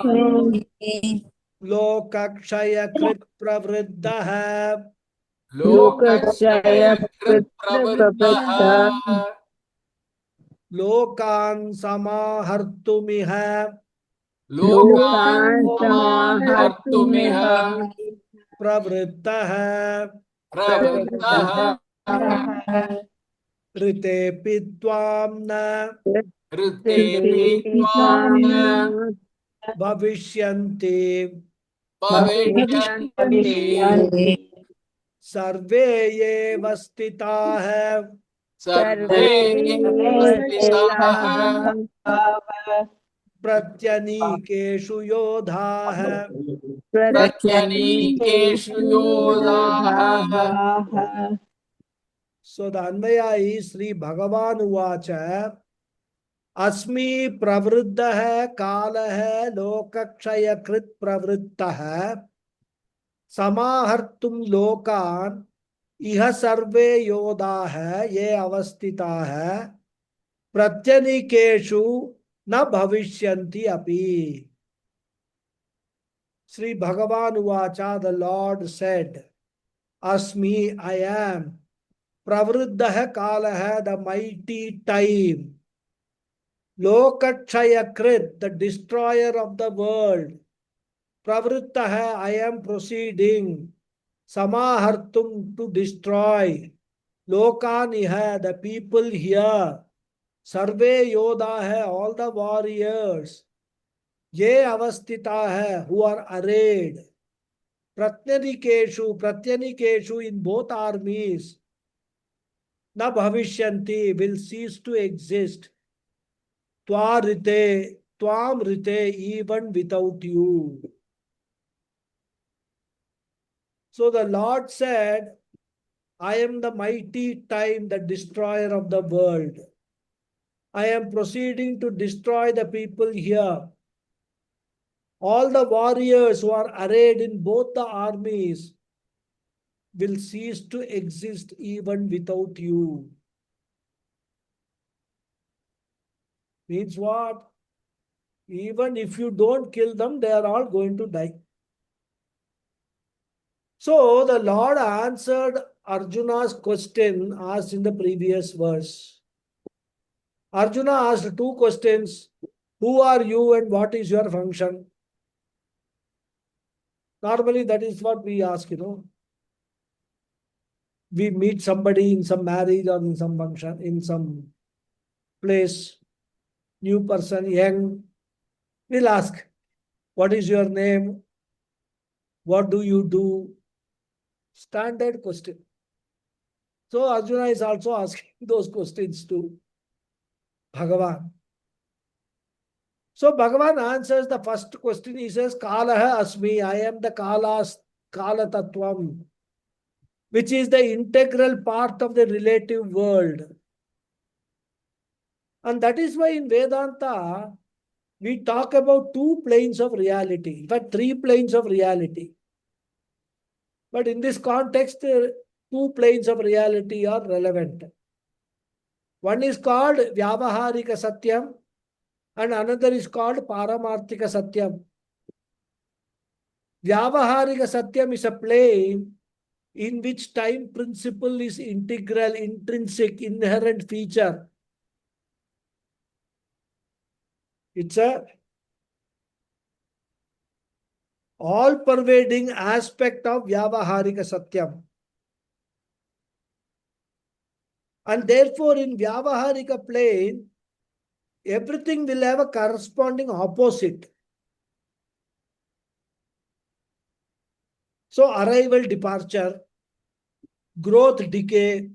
Lokakshaya Krit Pravriddaha Lokashaya Krit Prabhupada Prabhupada Lokan Samahartumiha Lokan Lokanamahartumiha Samahartumiha Pravriddaha Pravrittaha Ritepi Twamna Ritepi Tvamna Tvamna Bhavishyanti Bhavishyanti Sarve Eva Stitaha Sarve Stitaha Sarvestitaha Pratyanikeshu Yodhaha. Pratyanikeshu Yodhaha. Yodhaha. So the Anvaya is Sri Bhagavan Uvacha Asmi Pravriddha Kalaha Lokakshaya Krit Pravrittaha Samahartum Lokan Iha Sarve Yodhaha Ye Avastitaha Pratyanikeshu Na Bhavishyanti Api. Sri Bhagavan Uvacha, the Lord said, Asmi, I am. Pravriddha Kalaha, the mighty time. Lokakshaya Krit, the destroyer of the world. Pravrittaha, I am proceeding. Samahartum, to destroy. Lokaniha, the people here. Sarve Yodaha, all the warriors. Ye Avastita hai, who are arrayed. Pratyanikeshu in both armies, na bhavishyanti will cease to exist. Tvam rite, even without you. So the Lord said, I am the mighty time, the destroyer of the world. I am proceeding to destroy the people here. All the warriors who are arrayed in both the armies will cease to exist even without you. Means what? Even if you don't kill them, they are all going to die. So the Lord answered Arjuna's question asked in the previous verse. Arjuna asked two questions. Who are you and what is your function? Normally that is what we ask, We meet somebody in some marriage or in some function, in some place, new person, young. We'll ask, what is your name? What do you do? Standard question. So Arjuna is also asking those questions to Bhagavan. So Bhagavan answers the first question. He says, Kalaha Asmi, I am the Kala Tattvam, which is the integral part of the relative world. And that is why in Vedanta, we talk about two planes of reality, in fact, three planes of reality. But in this context, two planes of reality are relevant. One is called Vyavaharika Satyam, and another is called Paramarthika Satyam. Vyavaharika Satyam is a plane in which time principle is integral, intrinsic, inherent feature. It's a all-pervading aspect of Vyavaharika Satyam. And therefore, in Vyavaharika plane, everything will have a corresponding opposite. So, arrival, departure, growth, decay,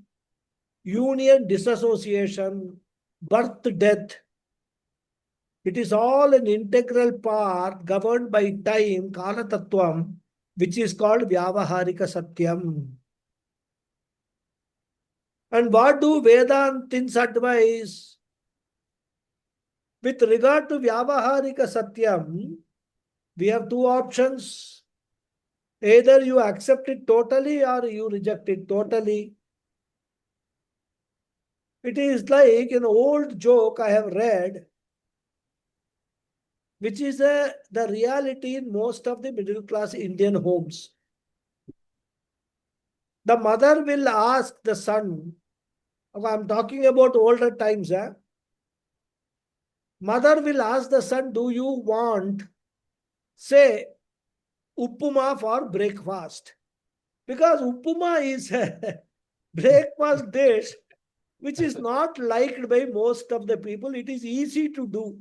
union, disassociation, birth, death. It is all an integral part governed by time, Kala Tattvam, which is called Vyavaharika Satyam. And what do Vedantins advise? With regard to Vyavaharika Satyam, we have two options. Either you accept it totally or you reject it totally. It is like an old joke I have read, which is the reality in most of the middle class Indian homes. The mother will ask the son, I'm talking about older times. Mother will ask the son, do you want, say, upuma for breakfast? Because upuma is a breakfast dish which is not liked by most of the people. It is easy to do,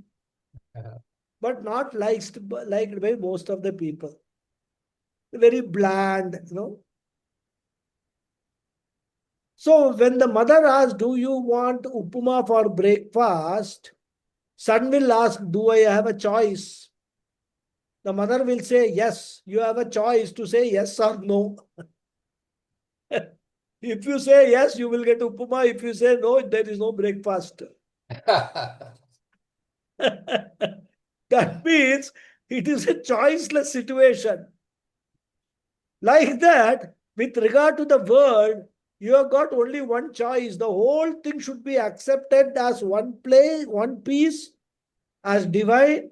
but not liked by most of the people. Very bland, So when the mother asks, do you want upuma for breakfast? Son will ask, do I have a choice? The mother will say, yes, you have a choice to say yes or no. If you say yes, you will get upuma. If you say no, there is no breakfast. That means it is a choiceless situation. Like that, with regard to the world, you have got only one choice. The whole thing should be accepted as one piece, as divine,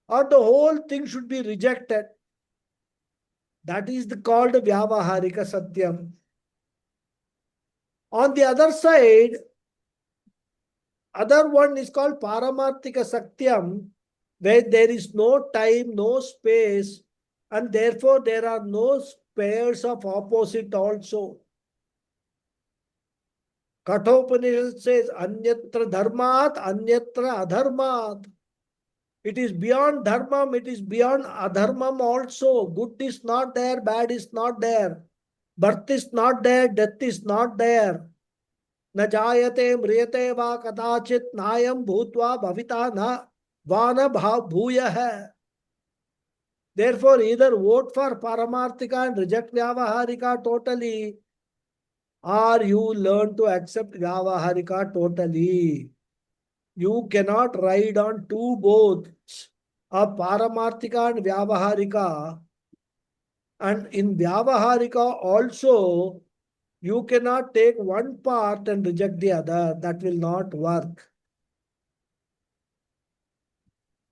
or the whole thing should be rejected. That is called Vyavaharika Satyam. On the other side, other one is called Paramarthika Satyam, where there is no time, no space, and therefore there are no pairs of opposite also. Kathopanishad says, Anyatra dharmat, anyatra adharmat. It is beyond dharmam, it is beyond adharmam also. Good is not there, bad is not there. Birth is not there, death is not there. न जायते म्रियते वा कदाचित नायम भूत्वा भविता न वान भाव भूयः. Therefore, either vote for Paramarthika and reject Vyavaharika totally, or you learn to accept Vyavaharika totally. You cannot ride on two boats of Paramarthika and Vyavaharika. And in Vyavaharika also, you cannot take one part and reject the other. That will not work.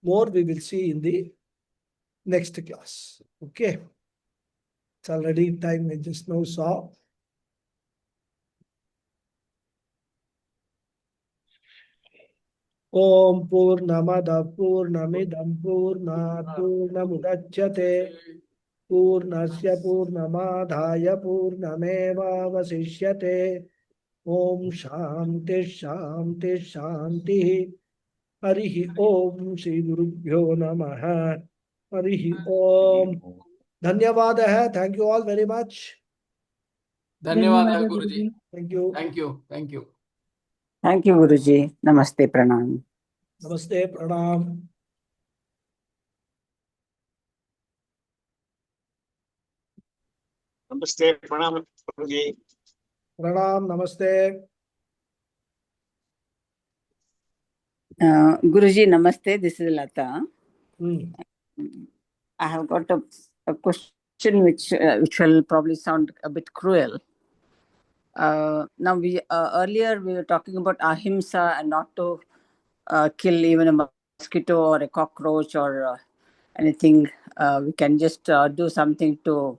More we will see in the next class. Okay. It's already time I just now saw. Om Purnamada Purnamidam Purnat Purnamudachyate Purnasya Purnamadhaya Purnameva Vasishyate. Om Shanti Shanti Shanti. Harihi Om Shri Gurubhyo Namaha. Harihi Om. Dhanyavadaha. Thank you all very much. धन्यवादः धन्यवाद गुरुजी. गुरुजी. Thank you. Thank you. Thank you. Thank you, Guruji. Namaste, Pranam. Namaste. Pranam. Namaste, Pranam, Guruji. Pranam. Namaste. Guruji, Namaste. This is Lata. Hmm. I have got a question which will probably sound a bit cruel. Now, earlier we were talking about ahimsa and not to kill even a mosquito or a cockroach or anything. We can just do something to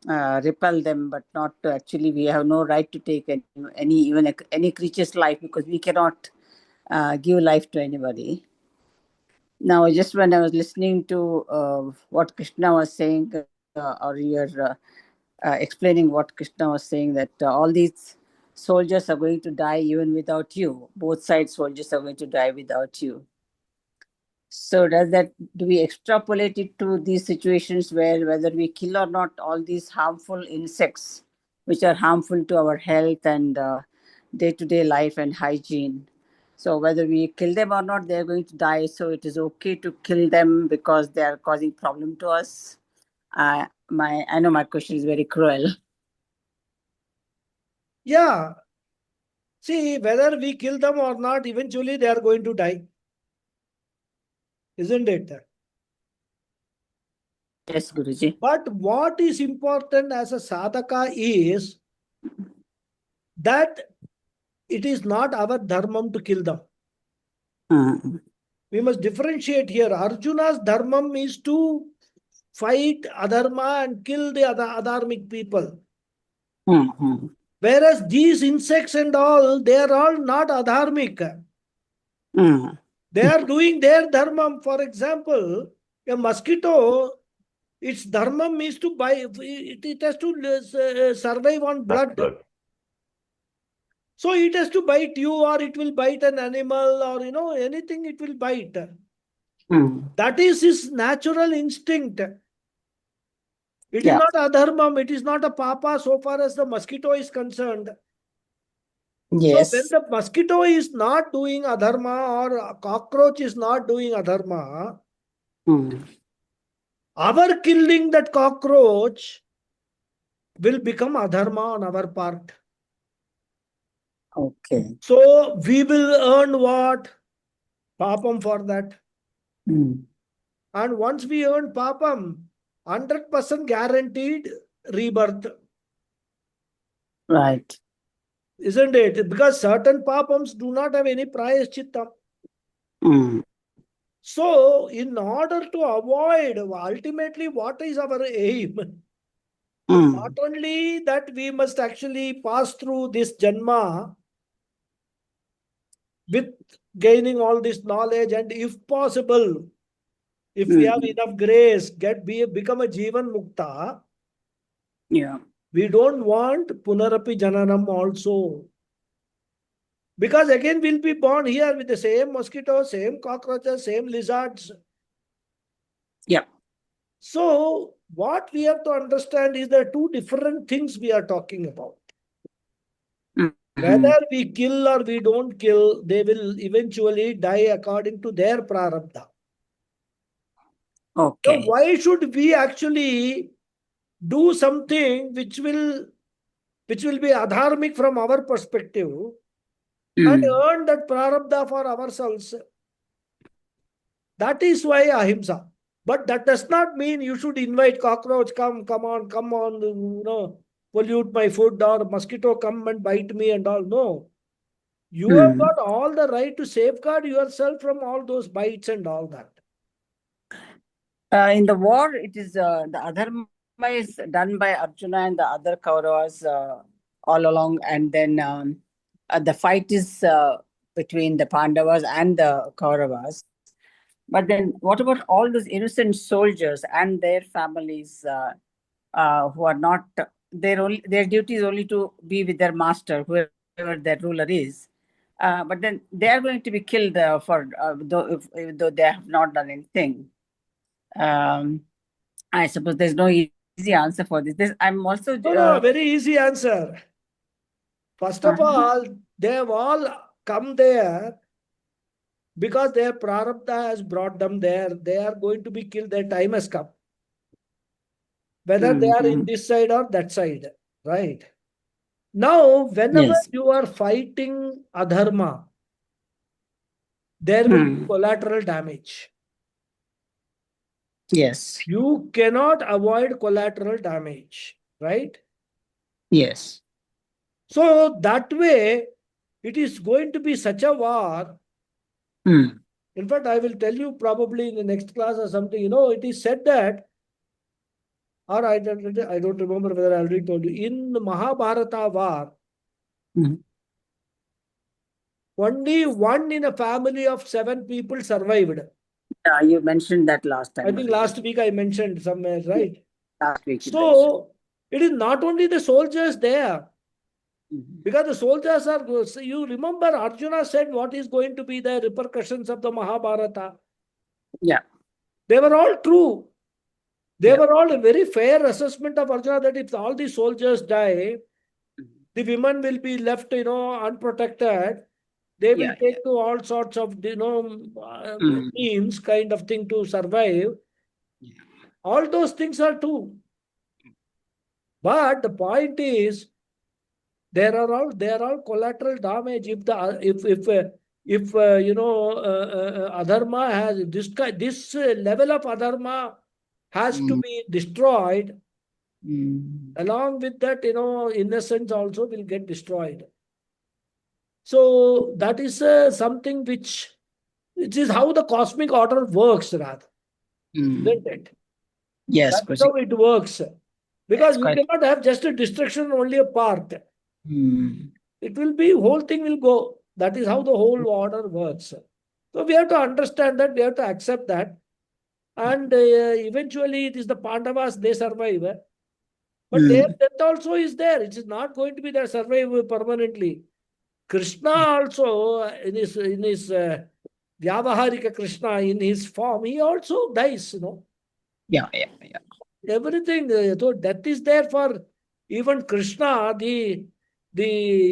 repel them, but not to actually. We have no right to take any creature's life because we cannot give life to anybody. Now, just when I was listening to what Krishna was saying, or you're explaining what Krishna was saying, that all these soldiers are going to die even without you. Both sides soldiers are going to die without you. So do we extrapolate it to these situations where whether we kill or not all these harmful insects, which are harmful to our health and day-to-day life and hygiene? So whether we kill them or not, they're going to die. So it is okay to kill them because they are causing problem to us. I know my question is very cruel. Yeah. See, whether we kill them or not, eventually they are going to die. Isn't it? Yes, Guruji. But what is important as a sadhaka is that it is not our dharmam to kill them. We must differentiate here. Arjuna's dharmam is to fight adharma and kill the other adharmic people. Whereas these insects and all, they are all not adharmic. They are doing their dharmam. For example, a mosquito, its dharmam is to bite, it has to survive on blood. So it has to bite you, or it will bite an animal, or anything it will bite. That is his natural instinct. It is not adharmam, it is not a papa so far as the mosquito is concerned. Yes. So when the mosquito is not doing adharma or a cockroach is not doing adharma, our killing that cockroach will become adharma on our part. Okay. So we will earn what? Papam for that. And once we earn papam, 100% guaranteed rebirth. Right. Isn't it? Because certain papams do not have any prayaschitta. So in order to avoid, ultimately what is our aim? Not only that we must actually pass through this janma with gaining all this knowledge, and if possible, if we have enough grace, become a Jivan Mukta. Yeah. We don't want Punarapi Jananam also. Because again, we'll be born here with the same mosquitoes, same cockroaches, same lizards. Yeah. So, what we have to understand is there are two different things we are talking about. Mhm. Whether we kill or we don't kill, they will eventually die according to their prarabdha. So, Okay. why should we actually do something which will be adharmic from our perspective and earn that prarabdha for ourselves? That is why ahimsa. But that does not mean you should invite cockroach, come on, pollute my food, or mosquito come and bite me and all. No. You have got all the right to safeguard yourself from all those bites and all that. In the war, it is the adharma is done by Arjuna and the other Kauravas all along, and then the fight is between the Pandavas and the Kauravas. But then, what about all those innocent soldiers and their families who are not their duty is only to be with their master, whoever their ruler is. But then they are going to be killed though they have not done anything. I suppose there's no easy answer for this. I'm also No, very easy answer. First of all, they have all come there because their prarabdha has brought them there. They are going to be killed. Their time has come. Whether they are in this side or that side, right? Now, whenever Yes. you are fighting adharma, there will be collateral damage. Yes. You cannot avoid collateral damage, right? Yes. So that way, it is going to be such a war. In fact, I will tell you probably in the next class or something. It is said that, or I don't remember whether I already told you, in the Mahabharata war, only one in a family of 7 people survived. Yeah, you mentioned that last time. I think last week I mentioned somewhere, right? Last week. So it is not only the soldiers there, because the soldiers are. You remember Arjuna said what is going to be the repercussions of the Mahabharata? Yeah. They were all true. They were all a very fair assessment of Arjuna that if all the soldiers die, the women will be left, unprotected. They will take to all sorts of, means kind of thing to survive. All those things are true. But the point is, they are all collateral damage. If adharma has this level of adharma has to be destroyed. Along with that, innocence also will get destroyed. So that is something which is how the cosmic order works, rather. Isn't it? Yes, That's how it works. Because you cannot have just a destruction, only a part. It will be, whole thing will go. That is how the whole order works. So we have to understand that, we have to accept that. And eventually it is the Pandavas, they survive. But their death also is there. It is not going to be there survive permanently. Krishna also, in his Vyavaharika Krishna, in his form, he also dies, Yeah. Everything. So death is there for even Krishna, the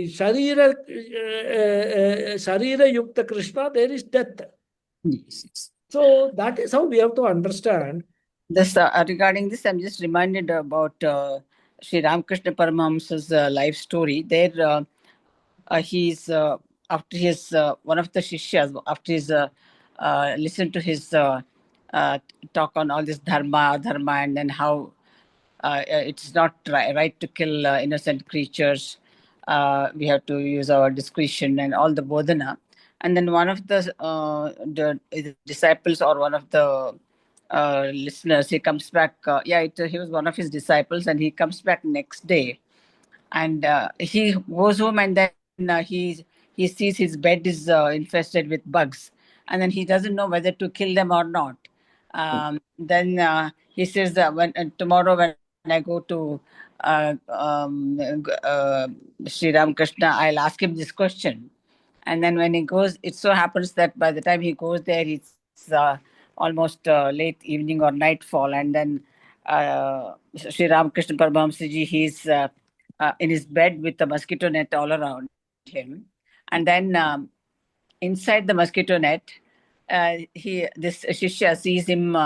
Sharira Yukta Krishna, there is death. Yes. So that is how we have to understand. This regarding this, I'm just reminded about Sri Ramakrishna Paramahamsa's life story. There, he's after his one of the shishyas, after his listened to his talk on all this dharma, and then how it's not right to kill innocent creatures. We have to use our discretion and all the bodhana. And then one of the disciples or one of the listeners, he comes back. He was one of his disciples, and he comes back next day, and he goes home, and then he sees his bed is infested with bugs, and then he doesn't know whether to kill them or not. Then he says that tomorrow when I go to Sri Ramakrishna, I'll ask him this question. And then when he goes, it so happens that by the time he goes there, it's almost late evening or nightfall. And then Sri Ramakrishna Paramahamsa Ji, he's in his bed with the mosquito net all around him. And then inside the mosquito net, this Shishya sees him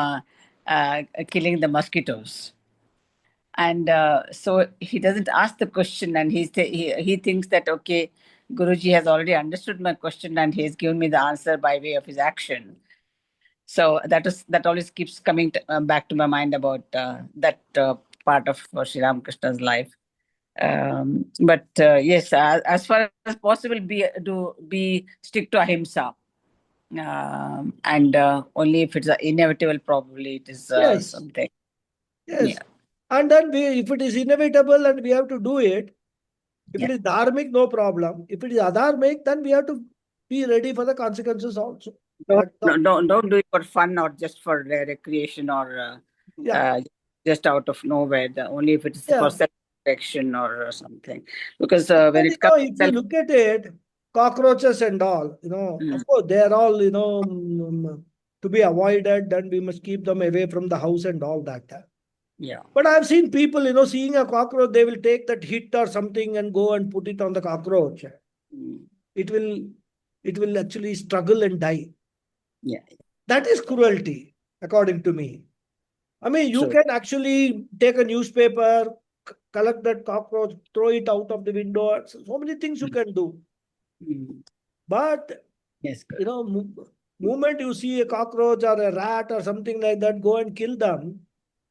killing the mosquitoes. And so he doesn't ask the question, and he thinks that, okay, Guruji has already understood my question and he's given me the answer by way of his action. So that always keeps coming back to my mind about that part of Sri Ramakrishna's life. But yes, as far as possible, be strict to ahimsa, and only if it's inevitable, probably it is Yes. something. Yes. Yeah. And then if it is inevitable and we have to do it, if Yeah. it is dharmic, no problem. If it is adharmic, then we have to be ready for the consequences also. Don't do it for fun or just for recreation or Yeah. just out of nowhere. Only if it's Yeah. for self-protection or something. Because Then, when it comes if you look at it, cockroaches and all, of course, they are all, to be avoided, then we must keep them away from the house and all that. yeah. But I've seen people, seeing a cockroach, they will take that hit or something and go and put it on the cockroach. Mm. It will actually struggle and die. Yeah. That is cruelty, according to me. I mean, you True. can actually take a newspaper, collect that cockroach, throw it out of the window. So many things you can do. Mm. But, Yes, good. moment you see a cockroach or a rat or something like that, go and kill them.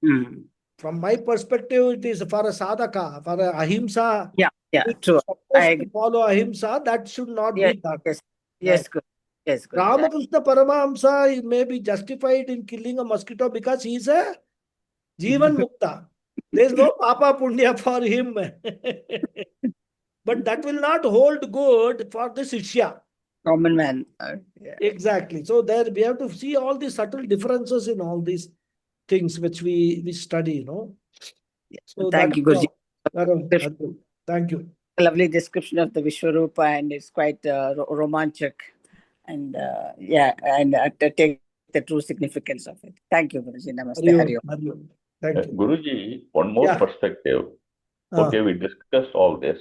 Mm. From my perspective, it is for a sadhaka, for a ahimsa. Yeah, Which true. is I supposed to agree. follow ahimsa, that should not Yes, be done. yes, good. Yes, good. Ramakrishna Paramahamsa may be justified in killing a mosquito because he is a Jivan Mukta. There is no Papa Punya for him. But that will not hold good for the Shishya. Common man. Yeah. Exactly. So there we have to see all the subtle differences in all these things which we study, So Thank you, Guruji. Thank you. A lovely description of the Vishwarupa, and it's quite romantic, and take the true significance of it. Thank you, Guruji. Namaste. Hari Om. Thank you. Guruji, one more Yeah. perspective. Okay, we discussed all this,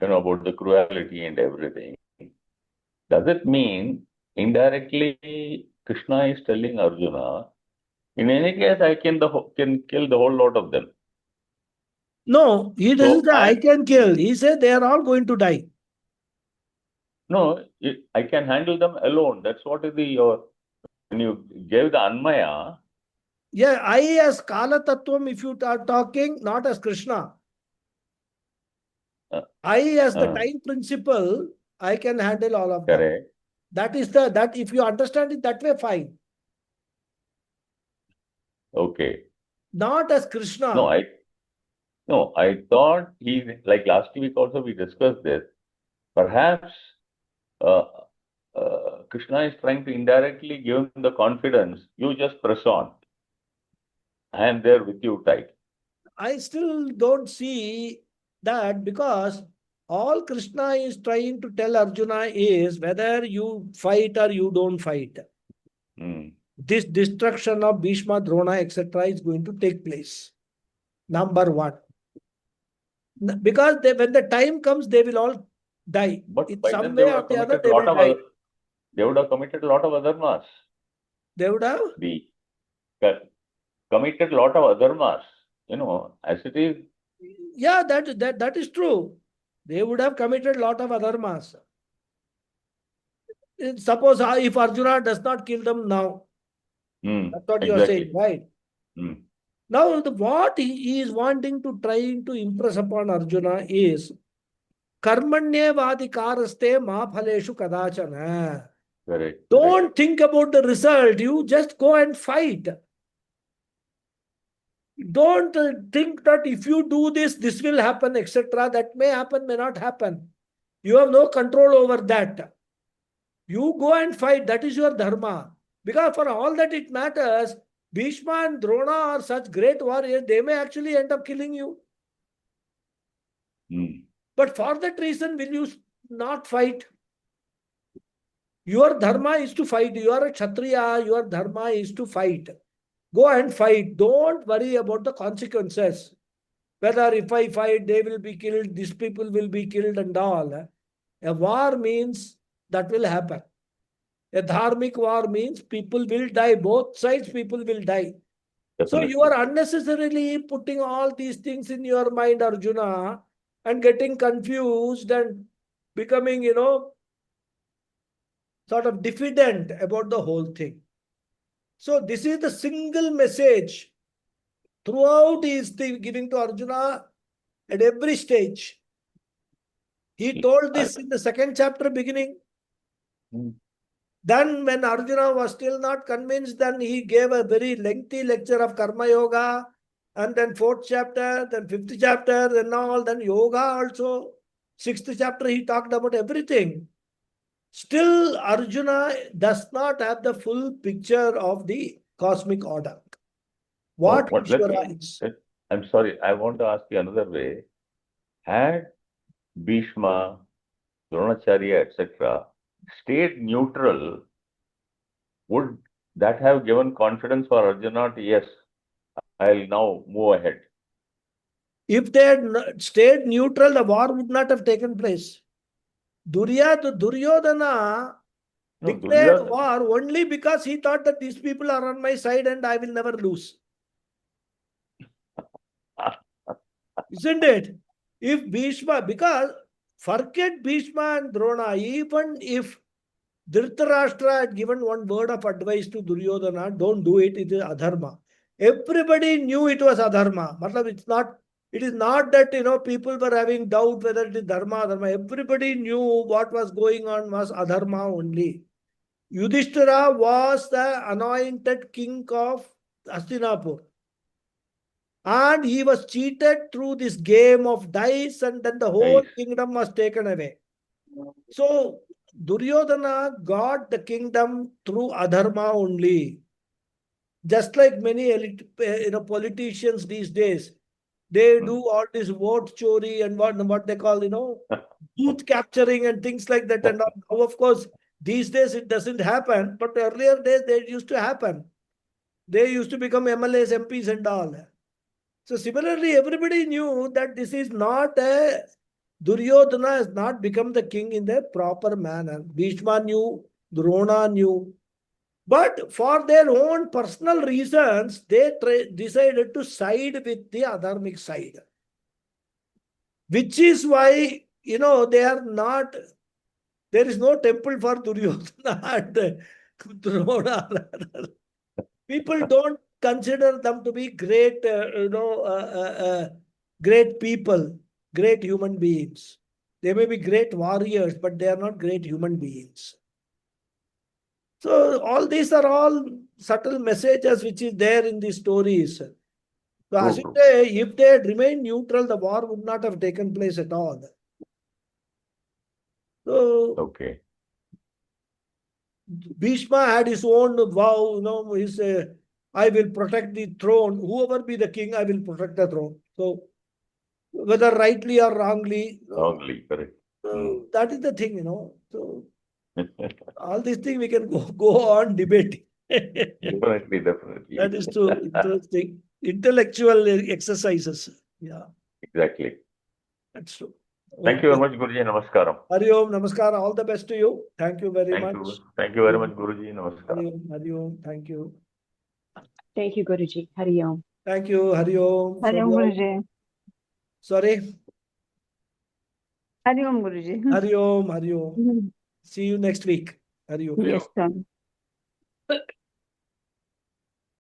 about the cruelty and everything. Does it mean indirectly Krishna is telling Arjuna, in any case, I can kill the whole lot of them? No, he doesn't So say I can kill. He said they are all going to die. No, I can handle them alone. That's what is when you gave the Anmaya. Yeah, I as Kala Tattvam, if you are talking, not as Krishna. I as the time principle, I can handle all of them. Correct. That is that if you understand it that way, fine. Okay. Not as Krishna. No, I thought like last week also we discussed this. Perhaps Krishna is trying to indirectly give him the confidence. You just press on. I am there with you tight. I still don't see that, because all Krishna is trying to tell Arjuna is whether you fight or you don't fight. This destruction of Bhishma, Drona, etc. is going to take place. Number one. Because when the time comes, they will all die. But In by some then they way would or have the other, committed they will die. they would have committed a lot of adharmas. They would have? Committed a lot of adharmas, as it is. Yeah, that is true. They would have committed a lot of adharmas. Suppose if Arjuna does not kill them now, that's what you are saying, right? Now, what he is trying to impress upon Arjuna is karmanyevadikaraste ma phaleshu kadachana. Correct. Don't think about the result. You just go and fight. Don't think that if you do this, this will happen, etc. That may happen, may not happen. You have no control over that. You go and fight. That is your dharma. Because for all that it matters, Bhishma and Drona are such great warriors, they may actually end up killing you. But for that reason, will you not fight? Your dharma is to fight. You are a Kshatriya, your dharma is to fight. Go and fight. Don't worry about the consequences. Whether if I fight, they will be killed, these people will be killed and all. A war means that will happen. A dharmic war means people will die. Both sides people will die. So you Definitely. are unnecessarily putting all these things in your mind, Arjuna, and getting confused and becoming, sort of diffident about the whole thing. So this is the single message throughout he is giving to Arjuna at every stage. He told this in the second chapter beginning. Then when Arjuna was still not convinced, then he gave a very lengthy lecture of Karma Yoga, and then fourth chapter, then fifth chapter, then all, then yoga also. Sixth chapter, he talked about everything. Still, Arjuna does not have the full picture of the cosmic order. What Ishvara is. I'm sorry, I want to ask you another way. Had Bhishma, Dronacharya, etc., stayed neutral, would that have given confidence for Arjuna to, yes, I'll now move ahead? If they had stayed neutral, the war would not have taken place. Duryodhana declared war only because he thought that these people are on my side and I will never lose. Isn't it? If Bhishma, because forget Bhishma and Drona, even if Dhritarashtra had given one word of advice to Duryodhana, don't do it, it is adharma. Everybody knew it was adharma. It is not that, people were having doubt whether it is dharma, adharma. Everybody knew what was going on was adharma only. Yudhishthira was the anointed king of Hastinapur. And he was cheated through this game of dice, and then the whole kingdom was taken away. So Duryodhana got the kingdom through adharma only. Just like many politicians these days, they do all this vote chori and what they call, booth capturing and things like that. And now, of course, these days it doesn't happen, but earlier days they used to happen. They used to become MLAs, MPs and all. So similarly, everybody knew that this is not a Duryodhana has not become the king in the proper manner. Bhishma knew, Drona knew. But for their own personal reasons, they decided to side with the adharmic side. Which is why, they are not, there is no temple for Duryodhana and Drona. People don't consider them to be great, great people, great human beings. They may be great warriors, but they are not great human beings. So all these are all subtle messages which is there in these stories. So as it if they had remained neutral, the war would not have taken place at all. So Bhishma had his own vow, I will protect the throne. Whoever be the king, I will protect the throne. So whether rightly or wrongly. Wrongly, correct. That is the thing, So all these things we can go on debating. Definitely. That is too interesting. Intellectual exercises. Yeah. Exactly. That's true. Thank you very much, Guruji. Namaskaram. Hari Om, Namaskar. All the best to you. Thank you very much. Thank you very much, Guruji. Namaskar. Hari Om. Thank you. Thank you, Guruji. Hari Om. Thank you. Hari Om. Hari Om, Guruji. Sorry. Hari Om, Guruji. Hari Om. Hari Om. See you next week. Hari Om. Yes, sir.